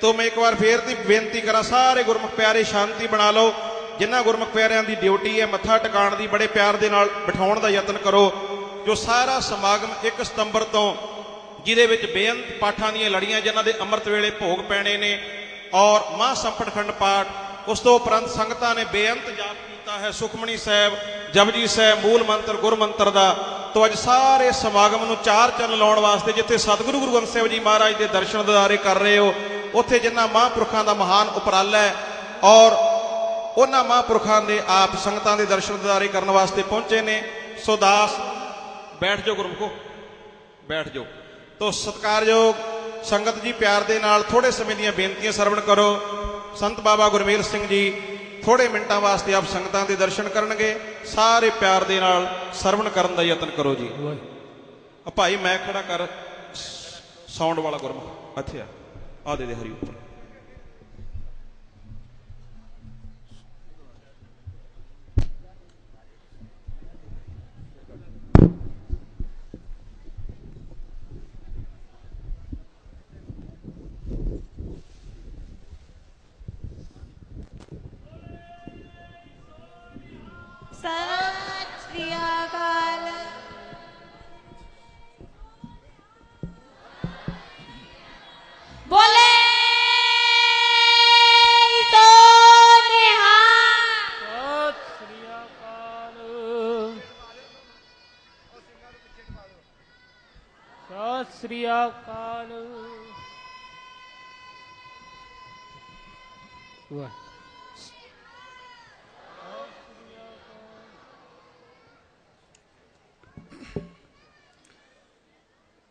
तो मैं एक बार फिर दी बेनती करा सारे गुरमुख प्यारे शांति बना लो। जिन्हां गुरमुख प्यारियां दी ड्यूटी है मत्था टकाण दी बड़े प्यार दे नाल बिठाउण दा यतन करो। जो सारा समागम 1 सितंबर तो जिहदे विच बेअंत पाठां दीयां लड़ियां जिन्हां दे अमृत वेले भोग पैणे ने और महासंपट खंड पाठ, उस तो उपरंत संगतां ने बेअंत जाप कीता है सुखमणी साहब, जपजी साहब, मूल मंत्र गुर मंत्र दा। तो अज सारे समागम नूं चार चंद लाउण वास्ते जिथे सतगुरु गुरु ग्रंथ साहिब जी महाराज के दर्शन दीदारे कर रहे हो, उत्थे जिन्हां महापुरखां दा महान उपराला है और उन्हां महापुरखां दे आप संगतां दे दर्शन दीदारे करन वास्ते पहुंचे ने। सो दास बैठ जाओ गुरमुखो, बैठ जाओ। तो सत्कारयोग संगत जी प्यार दे नाल थोड़े समय दीयां बेनतियां सरवण करो। संत बाबा गुरमेल सिंह जी थोड़े मिनटां वास्ते आप संगतां दे दर्शन करनगे। सारे प्यार दे नाल सरवण करन दा यतन करो जी। भाई मैं खड़ा कर साउंड वाला गुरमुख इत्थे आ दे हरी उपर। सत श्री अकाल। बोले तो निहाल। सत श्री अकाल। सत श्री अकाल।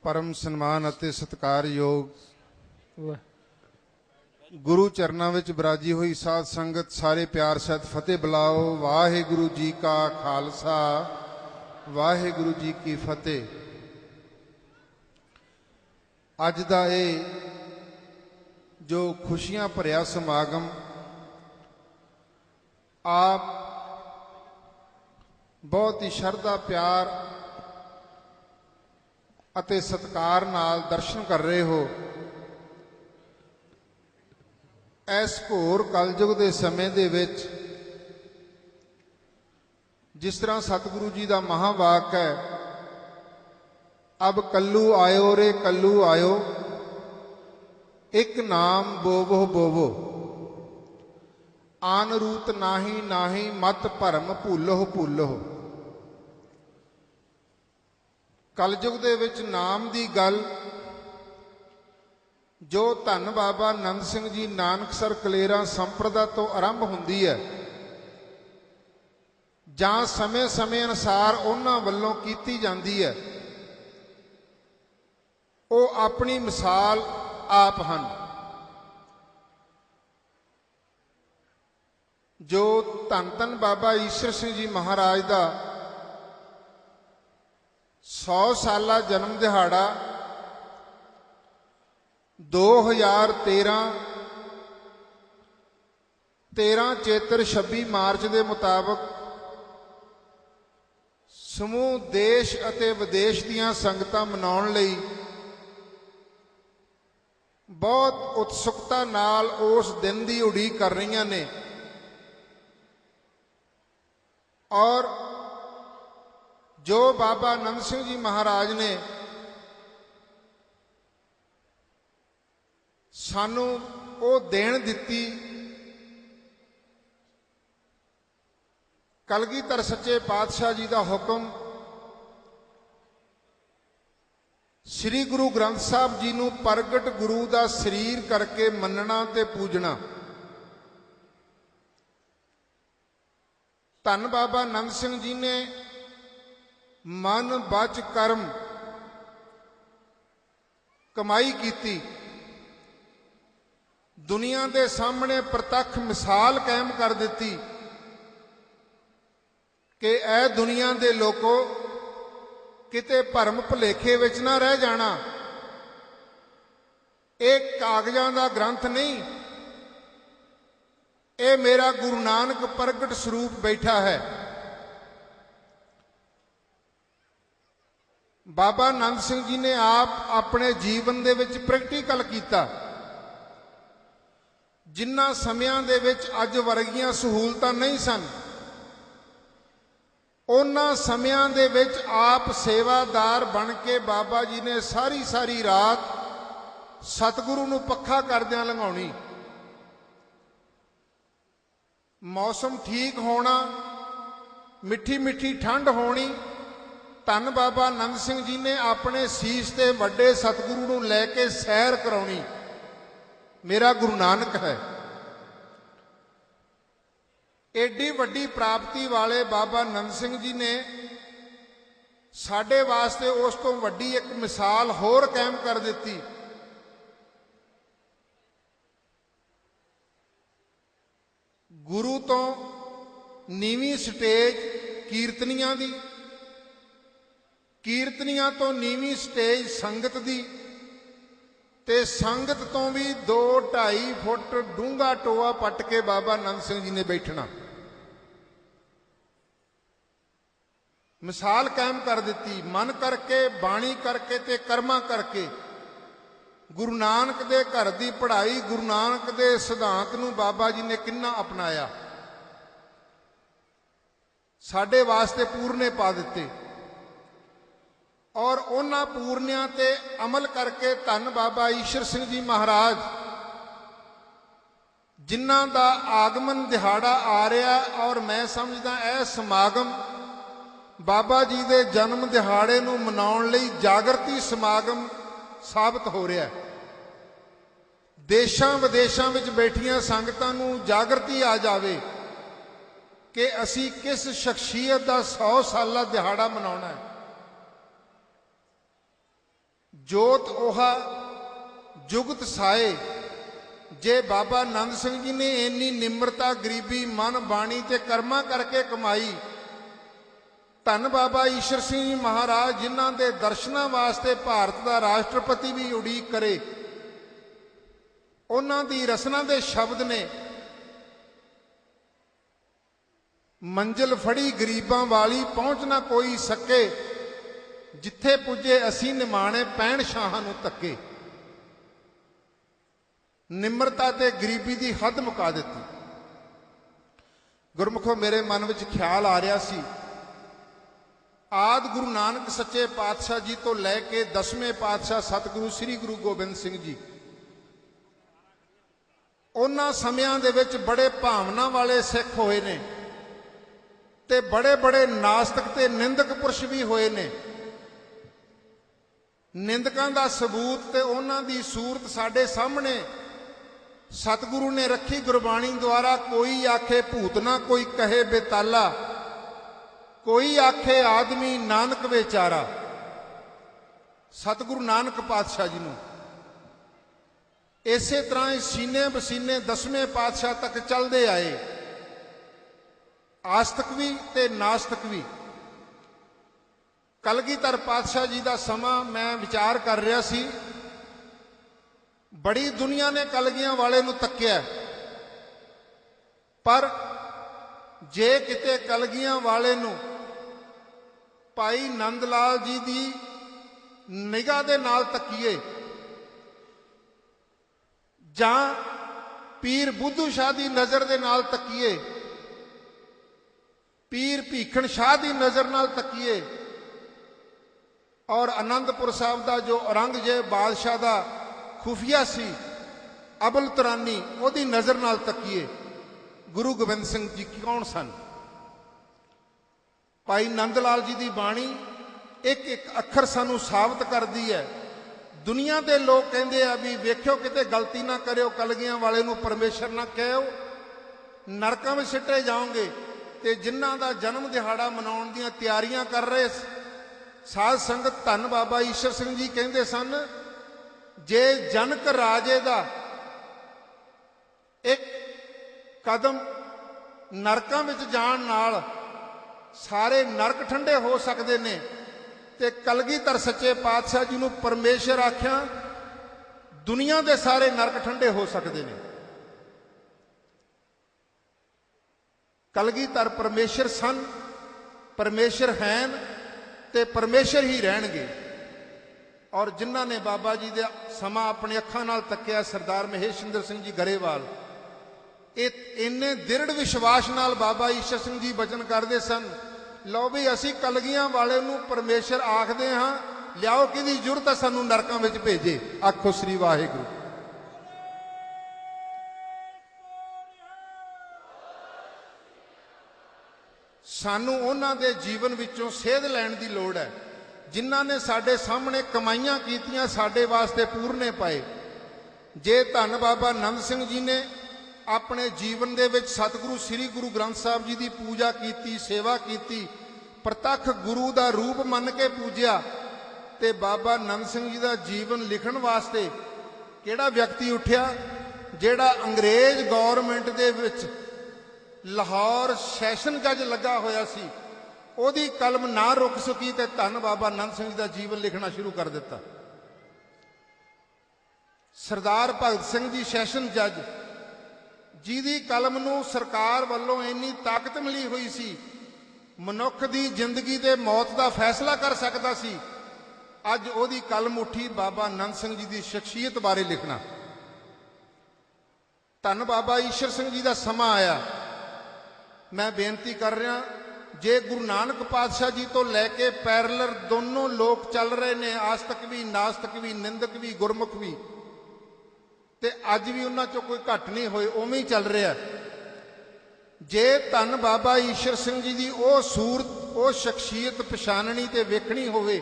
परम सन्मान अते सत्कारयोग गुरु चरना विच विराजी हुई साध संगत सारे प्यार सहित फतेह बुलाओ। वाहिगुरु जी का खालसा वाहिगुरु जी की फतेह। अज दा ये जो खुशियां भरिया समागम आप बहुत ही शरधा प्यार ਅਤੇ ਸਤਕਾਰ ਨਾਲ ਦਰਸ਼ਨ ਕਰ ਰਹੇ ਹੋ। ਇਸ ਘੋਰ ਕਲਯੁਗ ਦੇ ਸਮੇਂ ਦੇ ਵਿੱਚ ਜਿਸ ਤਰ੍ਹਾਂ ਸਤਿਗੁਰੂ ਜੀ ਦਾ ਮਹਾਵਾਕ ਹੈ, ਅਬ ਕੱਲੂ ਆਇਓ ਰੇ ਕੱਲੂ ਆਇਓ, ਇੱਕ ਨਾਮ ਬੋਵੋ ਬੋਵੋ, ਆਨ ਰੂਤ ਨਾਹੀ ਨਾਹੀ, ਮਤ ਭਰਮ ਭੁੱਲੋ ਭੁੱਲੋ। कलयुग दे विच नाम दी गल जो धन बाबा नंद सिंह जी नानकसर कलेरा संप्रदा तो आरंभ हुंदी है जां समय समय अनुसार उन्हां वल्लों कीती जांदी है, वो अपनी मिसाल आप हन। जो धन धन बाबा ईश्वर सिंह जी महाराज दा 100 साला जन्म दिहाड़ा 2013 चेतर 26 मार्च के मुताबिक समूह देश अते विदेश दीयां संगतां मनाउण लई बहुत उत्सुकता नाल उस दिन की उड़ीक कर रही ने और जो बाबा नंद सिंह जी महाराज ने सानू वो देन दिती, कलगीधर सच्चे पातशाह जी का हुक्म श्री गुरु ग्रंथ साहब जी नू प्रगट गुरु का शरीर करके मनना ते पूजना। धन बाबा नंद सिंह जी ने मन बच कर्म कमाई की, दुनिया के सामने प्रतख मिसाल कायम कर दी कि ए दुनिया के लोगों किते भरम भुलेखे विच ना रह जाना। एक कागजां दा ग्रंथ नहीं, ये मेरा गुरु नानक प्रगट स्वरूप बैठा है। बाबा नंद सिंह जी ने आप अपने जीवन दे विच प्रैक्टिकल किया ਜਿਨ੍ਹਾਂ ਸਮਿਆਂ ਦੇ ਵਿੱਚ ਅੱਜ ਵਰਗੀਆਂ ਸਹੂਲਤਾਂ ਨਹੀਂ ਸਨ, ਉਹਨਾਂ ਸਮਿਆਂ ਦੇ ਵਿੱਚ ਆਪ ਸੇਵਾਦਾਰ ਬਣ ਕੇ ਬਾਬਾ ਜੀ ਨੇ ਸਾਰੀ ਸਾਰੀ ਰਾਤ ਸਤਿਗੁਰੂ ਨੂੰ ਪੱਖਾ ਕਰਦਿਆਂ ਲੰਘਾਉਣੀ। ਮੌਸਮ ਠੀਕ ਹੋਣਾ, ਮਿੱਠੀ ਮਿੱਠੀ ਠੰਡ ਹੋਣੀ। ਧੰਨ ਬਾਬਾ ਨੰਦ ਸਿੰਘ ਜੀ ਨੇ ਆਪਣੇ ਸੀਸ ਤੇ ਵੱਡੇ ਸਤਿਗੁਰੂ ਨੂੰ ਲੈ ਕੇ ਸੈਰ ਕਰਾਉਣੀ। ਮੇਰਾ ਗੁਰੂ ਨਾਨਕ ਹੈ। ਏਡੀ ਵੱਡੀ ਪ੍ਰਾਪਤੀ ਵਾਲੇ ਬਾਬਾ ਨੰਦ ਸਿੰਘ ਜੀ ਨੇ ਸਾਡੇ ਵਾਸਤੇ ਉਸ ਤੋਂ ਵੱਡੀ ਇੱਕ ਮਿਸਾਲ ਹੋਰ ਕਾਇਮ ਕਰ ਦਿੱਤੀ। ਗੁਰੂ ਤੋਂ ਨੀਵੀਂ ਸਟੇਜ ਕੀਰਤਨੀਆਂ ਦੀ, ਕੀਰਤਨੀਆਂ ਤੋਂ ਨੀਵੀਂ ਸਟੇਜ ਸੰਗਤ ਦੀ, ਤੇ ਸੰਗਤ ਤੋਂ ਵੀ 2-2.5 ਫੁੱਟ ਡੂੰਘਾ ਟੋਆ ਪੱਟ ਕੇ ਬਾਬਾ ਨੰਦ ਸਿੰਘ ਜੀ ਨੇ ਬੈਠਣਾ। ਮਿਸਾਲ ਕਾਇਮ ਕਰ ਦਿੱਤੀ। ਮਨ ਕਰਕੇ, ਬਾਣੀ ਕਰਕੇ ਤੇ ਕਰਮਾਂ ਕਰਕੇ ਗੁਰੂ ਨਾਨਕ ਦੇ ਘਰ ਦੀ ਪੜ੍ਹਾਈ, ਗੁਰੂ ਨਾਨਕ ਦੇ ਸਿਧਾਂਤ ਨੂੰ ਬਾਬਾ ਜੀ ਨੇ ਕਿੰਨਾ ਅਪਣਾਇਆ, ਸਾਡੇ ਵਾਸਤੇ ਪੂਰਨੇ ਪਾ ਦਿੱਤੇ। ਔਰ ਉਹਨਾਂ ਪੂਰਨਿਆਂ ਤੇ ਅਮਲ ਕਰਕੇ ਧੰਨ ਬਾਬਾ ਈਸ਼ਰ ਸਿੰਘ ਜੀ ਮਹਾਰਾਜ, ਜਿਨ੍ਹਾਂ ਦਾ ਆਗਮਨ ਦਿਹਾੜਾ ਆ ਰਿਹਾ, ਔਰ ਮੈਂ ਸਮਝਦਾ ਇਹ ਸਮਾਗਮ ਬਾਬਾ ਜੀ ਦੇ ਜਨਮ ਦਿਹਾੜੇ ਨੂੰ ਮਨਾਉਣ ਲਈ ਜਾਗਰਤੀ ਸਮਾਗਮ ਸਾਬਤ ਹੋ ਰਿਹਾ ਹੈ। ਦੇਸ਼ਾਂ ਵਿਦੇਸ਼ਾਂ ਵਿੱਚ ਬੈਠੀਆਂ ਸੰਗਤਾਂ ਨੂੰ ਜਾਗਰਤੀ ਆ ਜਾਵੇ ਕਿ ਅਸੀਂ ਕਿਸ ਸ਼ਖਸੀਅਤ ਦਾ 100 ਸਾਲਾ ਦਿਹਾੜਾ ਮਨਾਉਣਾ ਹੈ। ਜੋਤ 오ਹਾ ਜੁਗਤ ਸਾਏ। ਜੇ ਬਾਬਾ ਨੰਦ ਸਿੰਘ ਜੀ ਨੇ ਇੰਨੀ ਨਿਮਰਤਾ, ਗਰੀਬੀ, ਮਨ, ਬਾਣੀ ਤੇ ਕਰਮਾਂ ਕਰਕੇ ਕਮਾਈ, ਧੰਨ ਬਾਬਾ ਈਸ਼ਰ ਸਿੰਘ ਜੀ ਮਹਾਰਾਜ, ਜਿਨ੍ਹਾਂ ਦੇ ਦਰਸ਼ਨਾਂ ਵਾਸਤੇ ਭਾਰਤ ਦਾ ਰਾਸ਼ਟਰਪਤੀ ਵੀ ਉਡੀਕ ਕਰੇ, ਉਹਨਾਂ ਦੀ ਰਸਨਾ ਦੇ ਸ਼ਬਦ ਨੇ, ਮੰਜ਼ਿਲ ਫੜੀ ਗਰੀਬਾਂ ਵਾਲੀ, ਪਹੁੰਚ ਨਾ ਕੋਈ ਸਕੇ, ਜਿੱਥੇ ਪੁੱਜੇ ਅਸੀਂ ਨਿਮਾਣੇ, ਪੈਣ ਸ਼ਾਹਾਂ ਨੂੰ ਧੱਕੇ। ਨਿਮਰਤਾ ਤੇ ਗਰੀਬੀ ਦੀ ਹੱਦ ਮੁਕਾ ਦਿੱਤੀ। ਗੁਰਮੁਖੋ, ਮੇਰੇ ਮਨ ਵਿੱਚ ਖਿਆਲ ਆ ਰਿਹਾ ਸੀ, ਆਦਿ ਗੁਰੂ ਨਾਨਕ ਸੱਚੇ ਪਾਤਸ਼ਾਹ ਜੀ ਤੋਂ ਲੈ ਕੇ 10ਵੇਂ ਪਾਤਸ਼ਾਹ ਸਤਿਗੁਰੂ ਸ੍ਰੀ ਗੁਰੂ ਗੋਬਿੰਦ ਸਿੰਘ ਜੀ, ਉਹਨਾਂ ਸਮਿਆਂ ਦੇ ਵਿੱਚ ਬੜੇ ਭਾਵਨਾ ਵਾਲੇ ਸਿੱਖ ਹੋਏ ਨੇ ਤੇ ਬੜੇ ਬੜੇ ਨਾਸਤਕ ਤੇ ਨਿੰਦਕ ਪੁਰਸ਼ ਵੀ ਹੋਏ ਨੇ। ਨਿੰਦਕਾਂ ਦਾ ਸਬੂਤ ਤੇ ਉਹਨਾਂ ਦੀ ਸੂਰਤ ਸਾਡੇ ਸਾਹਮਣੇ ਸਤਿਗੁਰੂ ਨੇ ਰੱਖੀ ਗੁਰਬਾਣੀ ਦੁਆਰਾ। ਕੋਈ ਆਖੇ ਭੂਤਨਾ, ਕੋਈ ਕਹੇ ਬੇਤਾਲਾ, ਕੋਈ ਆਖੇ ਆਦਮੀ ਨਾਨਕ ਵਿਚਾਰਾ। ਸਤਿਗੁਰੂ ਨਾਨਕ ਪਾਤਸ਼ਾਹ ਜੀ ਨੂੰ ਇਸੇ ਤਰ੍ਹਾਂ ਹੀ ਸੀਨੇ ਬਸੀਨੇ 10ਵੇਂ ਪਾਤਸ਼ਾਹ ਤੱਕ ਚੱਲਦੇ ਆਏ, ਆਸਤਕ ਵੀ ਤੇ ਨਾਸਤਕ ਵੀ। ਕਲਗੀਧਰ ਪਾਤਸ਼ਾਹ ਜੀ ਦਾ ਸਮਾਂ ਮੈਂ ਵਿਚਾਰ ਕਰ ਰਿਹਾ ਸੀ। ਬੜੀ ਦੁਨੀਆ ਨੇ ਕਲਗੀਆਂ ਵਾਲੇ ਨੂੰ ਤੱਕਿਆ, ਪਰ ਜੇ ਕਿਤੇ ਕਲਗੀਆਂ ਵਾਲੇ ਨੂੰ ਭਾਈ ਨੰਦ ਲਾਲ ਜੀ ਦੀ ਨਿਗਾਹ ਦੇ ਨਾਲ ਤੱਕੀਏ ਜਾਂ ਪੀਰ ਬੁੱਧੂ ਸ਼ਾਹ ਦੀ ਨਜ਼ਰ ਦੇ ਨਾਲ ਤੱਕੀਏ, ਪੀਰ ਭੀਖਣ ਸ਼ਾਹ ਦੀ ਨਜ਼ਰ ਨਾਲ ਤੱਕੀਏ, ਔਰ ਆਨੰਦਪੁਰ ਸਾਹਿਬ ਦਾ ਜੋ ਔਰੰਗਜ਼ੇਬ ਬਾਦਸ਼ਾਹ ਦਾ ਖੁਫੀਆ ਸੀ ਅਬਲ ਤੁਰਾਨੀ, ਉਹਦੀ ਨਜ਼ਰ ਨਾਲ ਤੱਕੀਏ, ਗੁਰੂ ਗੋਬਿੰਦ ਸਿੰਘ ਜੀ ਕੌਣ ਸਨ? ਭਾਈ ਨੰਦ ਲਾਲ ਜੀ ਦੀ ਬਾਣੀ ਇੱਕ ਇੱਕ ਅੱਖਰ ਸਾਨੂੰ ਸਾਬਤ ਕਰਦੀ ਹੈ। ਦੁਨੀਆ ਦੇ ਲੋਕ ਕਹਿੰਦੇ ਆ ਵੀ ਵੇਖਿਓ ਕਿਤੇ ਗਲਤੀ ਨਾ ਕਰਿਓ, ਕਲਗੀਆਂ ਵਾਲੇ ਨੂੰ ਪਰਮੇਸ਼ਰ ਨਾ ਕਹਿਓ, ਨਰਕਾਂ ਵਿੱਚ ਸਿੱਟੇ ਜਾਓਗੇ। ਤੇ ਜਿਨ੍ਹਾਂ ਦਾ ਜਨਮ ਦਿਹਾੜਾ ਮਨਾਉਣ ਦੀਆਂ ਤਿਆਰੀਆਂ ਕਰ ਰਹੇ ਸਾਧ ਸੰਗਤ, ਧੰਨ ਬਾਬਾ ਈਸ਼ਰ ਸਿੰਘ ਜੀ ਕਹਿੰਦੇ ਸਨ, ਜੇ ਜਨਕ ਰਾਜੇ ਦਾ ਇੱਕ ਕਦਮ ਨਰਕਾਂ ਵਿੱਚ ਜਾਣ ਨਾਲ ਸਾਰੇ ਨਰਕ ਠੰਡੇ ਹੋ ਸਕਦੇ ਨੇ, ਤੇ ਕਲਗੀਧਰ ਸੱਚੇ ਪਾਤਸ਼ਾਹ ਜੀ ਨੂੰ ਪਰਮੇਸ਼ਰ ਆਖਿਆ, ਦੁਨੀਆ ਦੇ ਸਾਰੇ ਨਰਕ ਠੰਡੇ ਹੋ ਸਕਦੇ ਨੇ। ਕਲਗੀਧਰ ਪਰਮੇਸ਼ਰ ਸਨ, ਪਰਮੇਸ਼ਰ ਹਨ ਤੇ ਪਰਮੇਸ਼ਰ ਹੀ ਰਹਿਣਗੇ। ਔਰ ਜਿਨ੍ਹਾਂ ਨੇ ਬਾਬਾ ਜੀ ਦਾ ਸਮਾਂ ਆਪਣੀ ਅੱਖਾਂ ਨਾਲ ਤੱਕਿਆ, ਸਰਦਾਰ ਮਹੇਸ਼ਿੰਦਰ ਸਿੰਘ ਜੀ ਗਰੇਵਾਲ, ਇਹ ਇੰਨੇ ਦ੍ਰਿੜ ਵਿਸ਼ਵਾਸ ਨਾਲ ਬਾਬਾ ਈਸ਼ਰ ਸਿੰਘ ਜੀ ਬਚਨ ਕਰਦੇ ਸਨ, ਲਓ ਵੀ ਅਸੀਂ ਕਲਗੀਆਂ ਵਾਲੇ ਨੂੰ ਪਰਮੇਸ਼ਰ ਆਖਦੇ ਹਾਂ, ਲਿਆਓ ਕਿਹਦੀ ਜ਼ਰੂਰਤ ਹੈ ਸਾਨੂੰ ਨਰਕਾਂ ਵਿੱਚ ਭੇਜੇ। ਆਖੋ ਸ੍ਰੀ ਵਾਹਿਗੁਰੂ। ਸਾਨੂੰ ਉਹਨਾਂ ਦੇ ਜੀਵਨ ਵਿੱਚੋਂ ਸੇਧ ਲੈਣ ਦੀ ਲੋੜ ਹੈ, ਜਿਨ੍ਹਾਂ ਨੇ ਸਾਡੇ ਸਾਹਮਣੇ ਕਮਾਈਆਂ ਕੀਤੀਆਂ, ਸਾਡੇ ਵਾਸਤੇ ਪੂਰਨੇ ਪਾਏ। ਜੇ ਧੰਨ ਬਾਬਾ ਆਨੰਦ ਸਿੰਘ ਜੀ ਨੇ ਆਪਣੇ ਜੀਵਨ ਦੇ ਵਿੱਚ ਸਤਿਗੁਰੂ ਸ੍ਰੀ ਗੁਰੂ ਗ੍ਰੰਥ ਸਾਹਿਬ ਜੀ ਦੀ ਪੂਜਾ ਕੀਤੀ, ਸੇਵਾ ਕੀਤੀ, ਪ੍ਰਤੱਖ ਗੁਰੂ ਦਾ ਰੂਪ ਮੰਨ ਕੇ ਪੂਜਿਆ, ਤੇ ਬਾਬਾ ਆਨੰਦ ਸਿੰਘ ਜੀ ਦਾ ਜੀਵਨ ਲਿਖਣ ਵਾਸਤੇ ਕਿਹੜਾ ਵਿਅਕਤੀ ਉੱਠਿਆ ਜਿਹੜਾ ਅੰਗਰੇਜ਼ ਗਵਰਨਮੈਂਟ ਦੇ ਵਿੱਚ ਲਾਹੌਰ ਸੈਸ਼ਨ ਜੱਜ ਲੱਗਾ ਹੋਇਆ ਸੀ, ਉਹਦੀ ਕਲਮ ਨਾ ਰੁਕ ਸਕੀ ਤੇ ਧੰਨ ਬਾਬਾ ਆਨੰਦ ਸਿੰਘ ਜੀ ਦਾ ਜੀਵਨ ਲਿਖਣਾ ਸ਼ੁਰੂ ਕਰ ਦਿੱਤਾ। ਸਰਦਾਰ ਭਗਤ ਸਿੰਘ ਜੀ ਸੈਸ਼ਨ ਜੱਜ, ਜਿਹਦੀ ਕਲਮ ਨੂੰ ਸਰਕਾਰ ਵੱਲੋਂ ਇੰਨੀ ਤਾਕਤ ਮਿਲੀ ਹੋਈ ਸੀ, ਮਨੁੱਖ ਦੀ ਜ਼ਿੰਦਗੀ ਤੇ ਮੌਤ ਦਾ ਫੈਸਲਾ ਕਰ ਸਕਦਾ ਸੀ, ਅੱਜ ਉਹਦੀ ਕਲਮ ਉੱਠੀ ਬਾਬਾ ਆਨੰਦ ਸਿੰਘ ਜੀ ਦੀ ਸ਼ਖਸੀਅਤ ਬਾਰੇ ਲਿਖਣਾ। ਧੰਨ ਬਾਬਾ ਈਸ਼ਰ ਸਿੰਘ ਜੀ ਦਾ ਸਮਾਂ ਆਇਆ। ਮੈਂ ਬੇਨਤੀ ਕਰ ਰਿਹਾ, ਜੇ ਗੁਰੂ ਨਾਨਕ ਪਾਤਸ਼ਾਹ ਜੀ ਤੋਂ ਲੈ ਕੇ ਪੈਰਲਰ ਦੋਨੋਂ ਲੋਕ ਚੱਲ ਰਹੇ ਨੇ, ਆਸਤਕ ਵੀ, ਨਾਸਤਕ ਵੀ, ਨਿੰਦਕ ਵੀ, ਗੁਰਮੁਖ ਵੀ, ਤੇ ਅੱਜ ਵੀ ਉਹਨਾਂ ਚੋਂ ਕੋਈ ਘੱਟ ਨਹੀਂ ਹੋਏ, ਉਵੇਂ ਹੀ ਚੱਲ ਰਿਹਾ। ਜੇ ਧੰਨ ਬਾਬਾ ਈਸ਼ਰ ਸਿੰਘ ਜੀ ਦੀ ਉਹ ਸੂਰਤ, ਉਹ ਸ਼ਖਸੀਅਤ ਪਛਾਣਨੀ ਤੇ ਵੇਖਣੀ ਹੋਵੇ,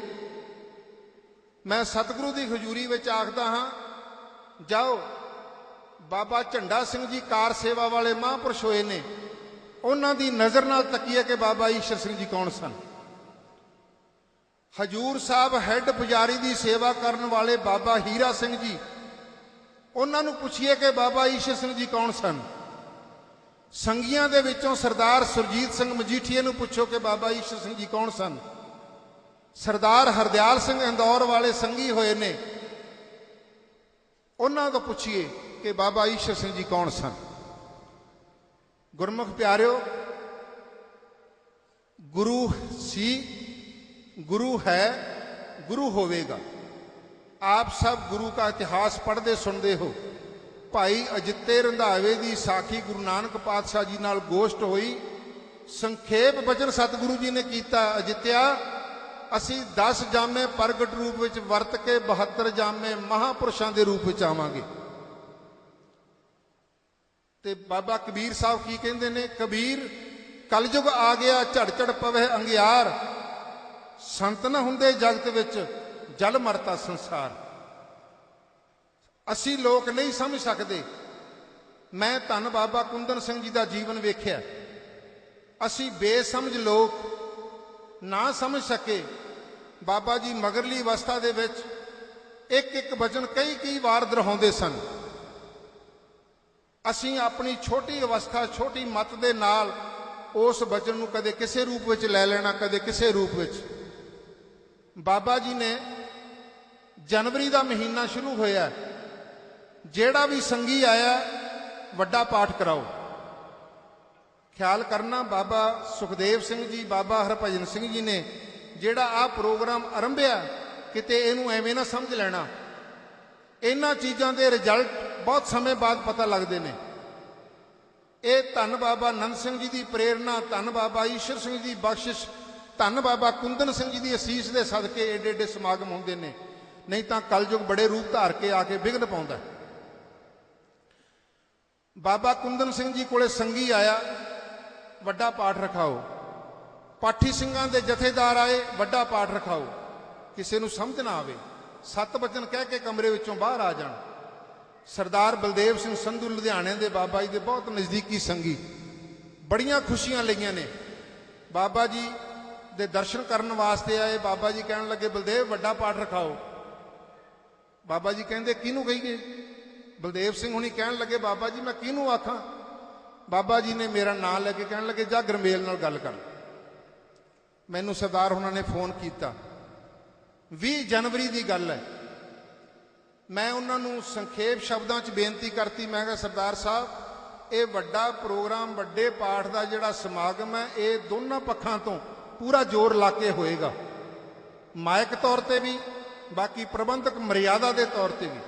ਮੈਂ ਸਤਿਗੁਰੂ ਦੀ ਹਜ਼ੂਰੀ ਵਿੱਚ ਆਖਦਾ ਹਾਂ, ਜਾਓ ਬਾਬਾ ਝੰਡਾ ਸਿੰਘ ਜੀ ਕਾਰ ਸੇਵਾ ਵਾਲੇ ਮਹਾਂਪੁਰਸ਼ ਹੋਏ ਨੇ, ਉਹਨਾਂ ਦੀ ਨਜ਼ਰ ਨਾਲ ਤੱਕੀਏ ਕਿ ਬਾਬਾ ਈਸ਼ਰ ਸਿੰਘ ਜੀ ਕੌਣ ਸਨ। ਹਜੂਰ ਸਾਹਿਬ ਹੈੱਡ ਪੁਜਾਰੀ ਦੀ ਸੇਵਾ ਕਰਨ ਵਾਲੇ ਬਾਬਾ ਹੀਰਾ ਸਿੰਘ ਜੀ, ਉਹਨਾਂ ਨੂੰ ਪੁੱਛੀਏ ਕਿ ਬਾਬਾ ਈਸ਼ਰ ਸਿੰਘ ਜੀ ਕੌਣ ਸਨ। ਸੰਗੀਆਂ ਦੇ ਵਿੱਚੋਂ ਸਰਦਾਰ ਸੁਰਜੀਤ ਸਿੰਘ ਮਜੀਠੀਏ ਨੂੰ ਪੁੱਛੋ ਕਿ ਬਾਬਾ ਈਸ਼ਰ ਸਿੰਘ ਜੀ ਕੌਣ ਸਨ। ਸਰਦਾਰ ਹਰਦਿਆਲ ਸਿੰਘ ਇੰਦੌਰ ਵਾਲੇ ਸੰਗੀ ਹੋਏ ਨੇ, ਉਹਨਾਂ ਤੋਂ ਪੁੱਛੀਏ ਕਿ ਬਾਬਾ ਈਸ਼ਰ ਸਿੰਘ ਜੀ ਕੌਣ ਸਨ। ਗੁਰਮੁਖ ਪਿਆਰਿਓ, ਗੁਰੂ ਸੀ, ਗੁਰੂ ਹੈ, ਗੁਰੂ ਹੋਵੇਗਾ। ਆਪ ਸਭ ਗੁਰੂ ਦਾ ਇਤਿਹਾਸ ਪੜ੍ਹਦੇ ਸੁਣਦੇ ਹੋ। ਭਾਈ ਅਜਿੱਤੇ ਰੰਧਾਵੇ ਦੀ ਸਾਖੀ ਗੁਰੂ ਨਾਨਕ ਪਾਤਸ਼ਾਹ ਜੀ ਨਾਲ ਗੋਸ਼ਟ ਹੋਈ। ਸੰਖੇਪ ਬਚਨ ਸਤਿਗੁਰੂ ਜੀ ਨੇ ਕੀਤਾ, ਅਜਿੱਤਿਆ ਅਸੀਂ 10 ਜਾਮੇ ਪ੍ਰਗਟ ਰੂਪ ਵਿੱਚ ਵਰਤ ਕੇ 72 ਜਾਮੇ ਮਹਾਂਪੁਰਸ਼ਾਂ ਦੇ ਰੂਪ ਵਿੱਚ ਆਵਾਂਗੇ। ਤੇ ਬਾਬਾ ਕਬੀਰ ਸਾਹਿਬ ਕੀ ਕਹਿੰਦੇ ਨੇ, ਕਬੀਰ ਕਲਯੁਗ ਆ ਗਿਆ, ਝੜ ਝੜ ਪਵੇ ਅੰਗਿਆਰ, ਸੰਤ ਨਾ ਹੁੰਦੇ ਜਗਤ ਵਿੱਚ, ਜਲ ਮਰਤਾ ਸੰਸਾਰ। ਅਸੀਂ ਲੋਕ ਨਹੀਂ ਸਮਝ ਸਕਦੇ। ਮੈਂ ਧੰਨ ਬਾਬਾ ਕੁੰਦਨ ਸਿੰਘ ਜੀ ਦਾ ਜੀਵਨ ਵੇਖਿਆ। ਅਸੀਂ ਬੇਸਮਝ ਲੋਕ ਨਾ ਸਮਝ ਸਕੇ। ਬਾਬਾ ਜੀ ਮਗਰਲੀ ਅਵਸਥਾ ਦੇ ਵਿੱਚ ਇੱਕ ਇੱਕ ਵਚਨ ਕਈ ਵਾਰ ਦੁਹਰਾਉਂਦੇ ਸਨ। ਅਸੀਂ ਆਪਣੀ ਛੋਟੀ ਅਵਸਥਾ, ਛੋਟੀ ਮੱਤ ਦੇ ਨਾਲ ਉਸ ਵਚਨ ਨੂੰ ਕਦੇ ਕਿਸੇ ਰੂਪ ਵਿੱਚ ਲੈ ਲੈਣਾ, ਕਦੇ ਕਿਸੇ ਰੂਪ ਵਿੱਚ। ਬਾਬਾ ਜੀ ਨੇ ਜਨਵਰੀ ਦਾ ਮਹੀਨਾ ਸ਼ੁਰੂ ਹੋਇਆ, ਜਿਹੜਾ ਵੀ ਸੰਗੀ ਆਇਆ ਵੱਡਾ ਪਾਠ ਕਰਾਓ। ਖਿਆਲ ਕਰਨਾ, ਬਾਬਾ ਸੁਖਦੇਵ ਸਿੰਘ ਜੀ, ਬਾਬਾ ਹਰਭਜਨ ਸਿੰਘ ਜੀ ਨੇ ਜਿਹੜਾ ਆਹ ਪ੍ਰੋਗਰਾਮ ਆਰੰਭਿਆ, ਕਿਤੇ ਇਹਨੂੰ ਐਵੇਂ ਨਾ ਸਮਝ ਲੈਣਾ। ਇਹਨਾਂ ਚੀਜ਼ਾਂ ਦੇ ਰਿਜ਼ਲਟ ਬਹੁਤ ਸਮੇਂ ਬਾਅਦ ਪਤਾ ਲੱਗਦੇ ਨੇ। ਇਹ ਧੰਨ ਬਾਬਾ ਆਨੰਦ ਸਿੰਘ ਜੀ ਦੀ ਪ੍ਰੇਰਣਾ, ਧੰਨ ਬਾਬਾ ਈਸ਼ਰ ਸਿੰਘ ਜੀ ਦੀ ਬਖਸ਼ਿਸ਼, ਧੰਨ ਬਾਬਾ ਕੁੰਦਨ ਸਿੰਘ ਜੀ ਦੀ ਅਸੀਸ ਦੇ ਸਦਕੇ ਏਡੇ ਏਡੇ ਸਮਾਗਮ ਹੁੰਦੇ ਨੇ। ਨਹੀਂ ਤਾਂ ਕਲਯੁਗ ਬੜੇ ਰੂਪ ਧਾਰ ਕੇ ਆ ਕੇ ਵਿਘਨ ਪਾਉਂਦਾ। ਬਾਬਾ ਕੁੰਦਨ ਸਿੰਘ ਜੀ ਕੋਲੇ ਸੰਗੀ ਆਇਆ, ਵੱਡਾ ਪਾਠ ਰਖਾਓ। ਪਾਠੀ ਸਿੰਘਾਂ ਦੇ ਜਥੇਦਾਰ ਆਏ, ਵੱਡਾ ਪਾਠ ਰਖਾਓ। ਕਿਸੇ ਨੂੰ ਸਮਝ ਨਾ ਆਵੇ, 7 ਵਚਨ ਕਹਿ ਕੇ ਕਮਰੇ ਵਿੱਚੋਂ ਬਾਹਰ ਆ ਜਾਣ। ਸਰਦਾਰ ਬਲਦੇਵ ਸਿੰਘ ਸੰਧੂ ਲੁਧਿਆਣੇ ਦੇ ਬਾਬਾ ਜੀ ਦੇ ਬਹੁਤ ਨਜ਼ਦੀਕੀ ਸੰਗੀ, ਬੜੀਆਂ ਖੁਸ਼ੀਆਂ ਲਈਆਂ ਨੇ। ਬਾਬਾ ਜੀ ਦੇ ਦਰਸ਼ਨ ਕਰਨ ਵਾਸਤੇ ਆਏ। ਬਾਬਾ ਜੀ ਕਹਿਣ ਲੱਗੇ, ਬਲਦੇਵ ਵੱਡਾ ਪਾਠ ਰਖਾਓ। ਬਾਬਾ ਜੀ ਕਹਿੰਦੇ, ਕਿਹਨੂੰ ਕਹੀਏ? ਬਲਦੇਵ ਸਿੰਘ ਹੁਣੀ ਕਹਿਣ ਲੱਗੇ, ਬਾਬਾ ਜੀ ਮੈਂ ਕਿਹਨੂੰ ਆਖਾਂ? ਬਾਬਾ ਜੀ ਨੇ ਮੇਰਾ ਨਾਂ ਲੈ ਕੇ ਕਹਿਣ ਲੱਗੇ, ਜਾ ਗਰਮੇਲ ਨਾਲ ਗੱਲ ਕਰ। ਮੈਨੂੰ ਸਰਦਾਰ ਉਹਨਾਂ ਨੇ ਫੋਨ ਕੀਤਾ, 20 ਜਨਵਰੀ ਦੀ ਗੱਲ ਹੈ। ਮੈਂ ਉਹਨਾਂ ਨੂੰ ਸੰਖੇਪ ਸ਼ਬਦਾਂ 'ਚ ਬੇਨਤੀ ਕਰਤੀ। ਮੈਂ ਕਿਹਾ, ਸਰਦਾਰ ਸਾਹਿਬ, ਇਹ ਵੱਡਾ ਪ੍ਰੋਗਰਾਮ, ਵੱਡੇ ਪਾਠ ਦਾ ਜਿਹੜਾ ਸਮਾਗਮ ਹੈ, ਇਹ ਦੋਨਾਂ ਪੱਖਾਂ ਤੋਂ ਪੂਰਾ ਜ਼ੋਰ ਲਾ ਕੇ ਹੋਏਗਾ, ਮਾਇਕ ਤੌਰ ਤੇ ਵੀ, ਬਾਕੀ ਪ੍ਰਬੰਧਕ ਮਰਿਆਦਾ ਦੇ ਤੌਰ ਤੇ ਵੀ।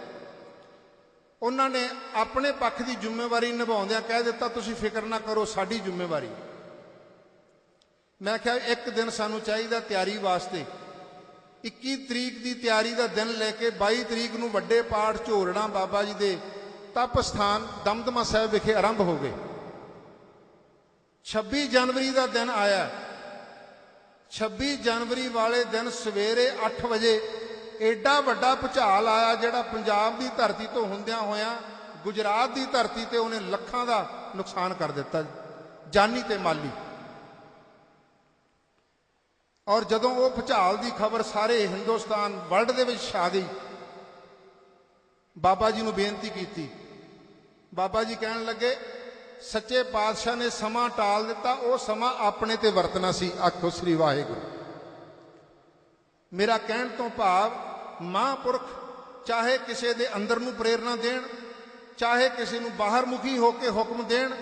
ਉਹਨਾਂ ਨੇ ਆਪਣੇ ਪੱਖ ਦੀ ਜ਼ਿੰਮੇਵਾਰੀ ਨਿਭਾਉਂਦਿਆਂ ਕਹਿ ਦਿੱਤਾ ਤੁਸੀਂ ਫਿਕਰ ਨਾ ਕਰੋ, ਸਾਡੀ ਜ਼ਿੰਮੇਵਾਰੀ। ਮੈਂ ਕਿਹਾ ਇੱਕ ਦਿਨ ਸਾਨੂੰ ਚਾਹੀਦਾ ਤਿਆਰੀ ਵਾਸਤੇ। 21 ਤਰੀਕ ਦੀ ਤਿਆਰੀ ਦਾ ਦਿਨ ਲੈ ਕੇ 22 ਤਰੀਕ ਨੂੰ ਵੱਡੇ ਪਾਠ ਝੋਰਣਾ ਬਾਬਾ ਜੀ ਦੇ ਤਪ ਸਥਾਨ ਦਮਦਮਾ ਸਾਹਿਬ ਵਿਖੇ ਆਰੰਭ ਹੋ ਗਏ। 26 ਜਨਵਰੀ ਦਾ ਦਿਨ ਆਇਆ। 26 ਜਨਵਰੀ ਵਾਲੇ ਦਿਨ ਸਵੇਰੇ 8 ਵਜੇ ਐਡਾ ਵੱਡਾ ਭੁਚਾਲ ਆਇਆ ਜਿਹੜਾ ਪੰਜਾਬ ਦੀ ਧਰਤੀ ਤੋਂ ਹੁੰਦਿਆਂ ਹੋਇਆਂ ਗੁਜਰਾਤ ਦੀ ਧਰਤੀ ਤੇ ਉਹਨੇ ਲੱਖਾਂ ਦਾ ਨੁਕਸਾਨ ਕਰ ਦਿੱਤਾ, ਜਾਨੀ ਤੇ ਮਾਲੀ। ਔਰ ਜਦੋਂ ਉਹ ਭੁਚਾਲ ਦੀ ਖਬਰ ਸਾਰੇ ਹਿੰਦੁਸਤਾਨ ਵਰਲਡ ਦੇ ਵਿੱਚ ਛਾ ਗਈ, ਬਾਬਾ ਜੀ ਨੂੰ ਬੇਨਤੀ ਕੀਤੀ। ਬਾਬਾ ਜੀ ਕਹਿਣ ਲੱਗੇ ਸੱਚੇ ਪਾਤਸ਼ਾਹ ਨੇ ਸਮਾਂ ਟਾਲ ਦਿੱਤਾ, ਉਹ ਸਮਾਂ ਆਪਣੇ ਤੇ ਵਰਤਣਾ ਸੀ। ਆਖੋ ਸ੍ਰੀ ਵਾਹਿਗੁਰੂ। ਮੇਰਾ ਕਹਿਣ ਤੋਂ ਭਾਵ ਮਹਾਂਪੁਰਖ ਚਾਹੇ ਕਿਸੇ ਦੇ ਅੰਦਰ ਨੂੰ ਪ੍ਰੇਰਣਾ ਦੇਣ, ਚਾਹੇ ਕਿਸੇ ਨੂੰ ਬਾਹਰ ਮੁਖੀ ਹੋ ਕੇ ਹੁਕਮ ਦੇਣ,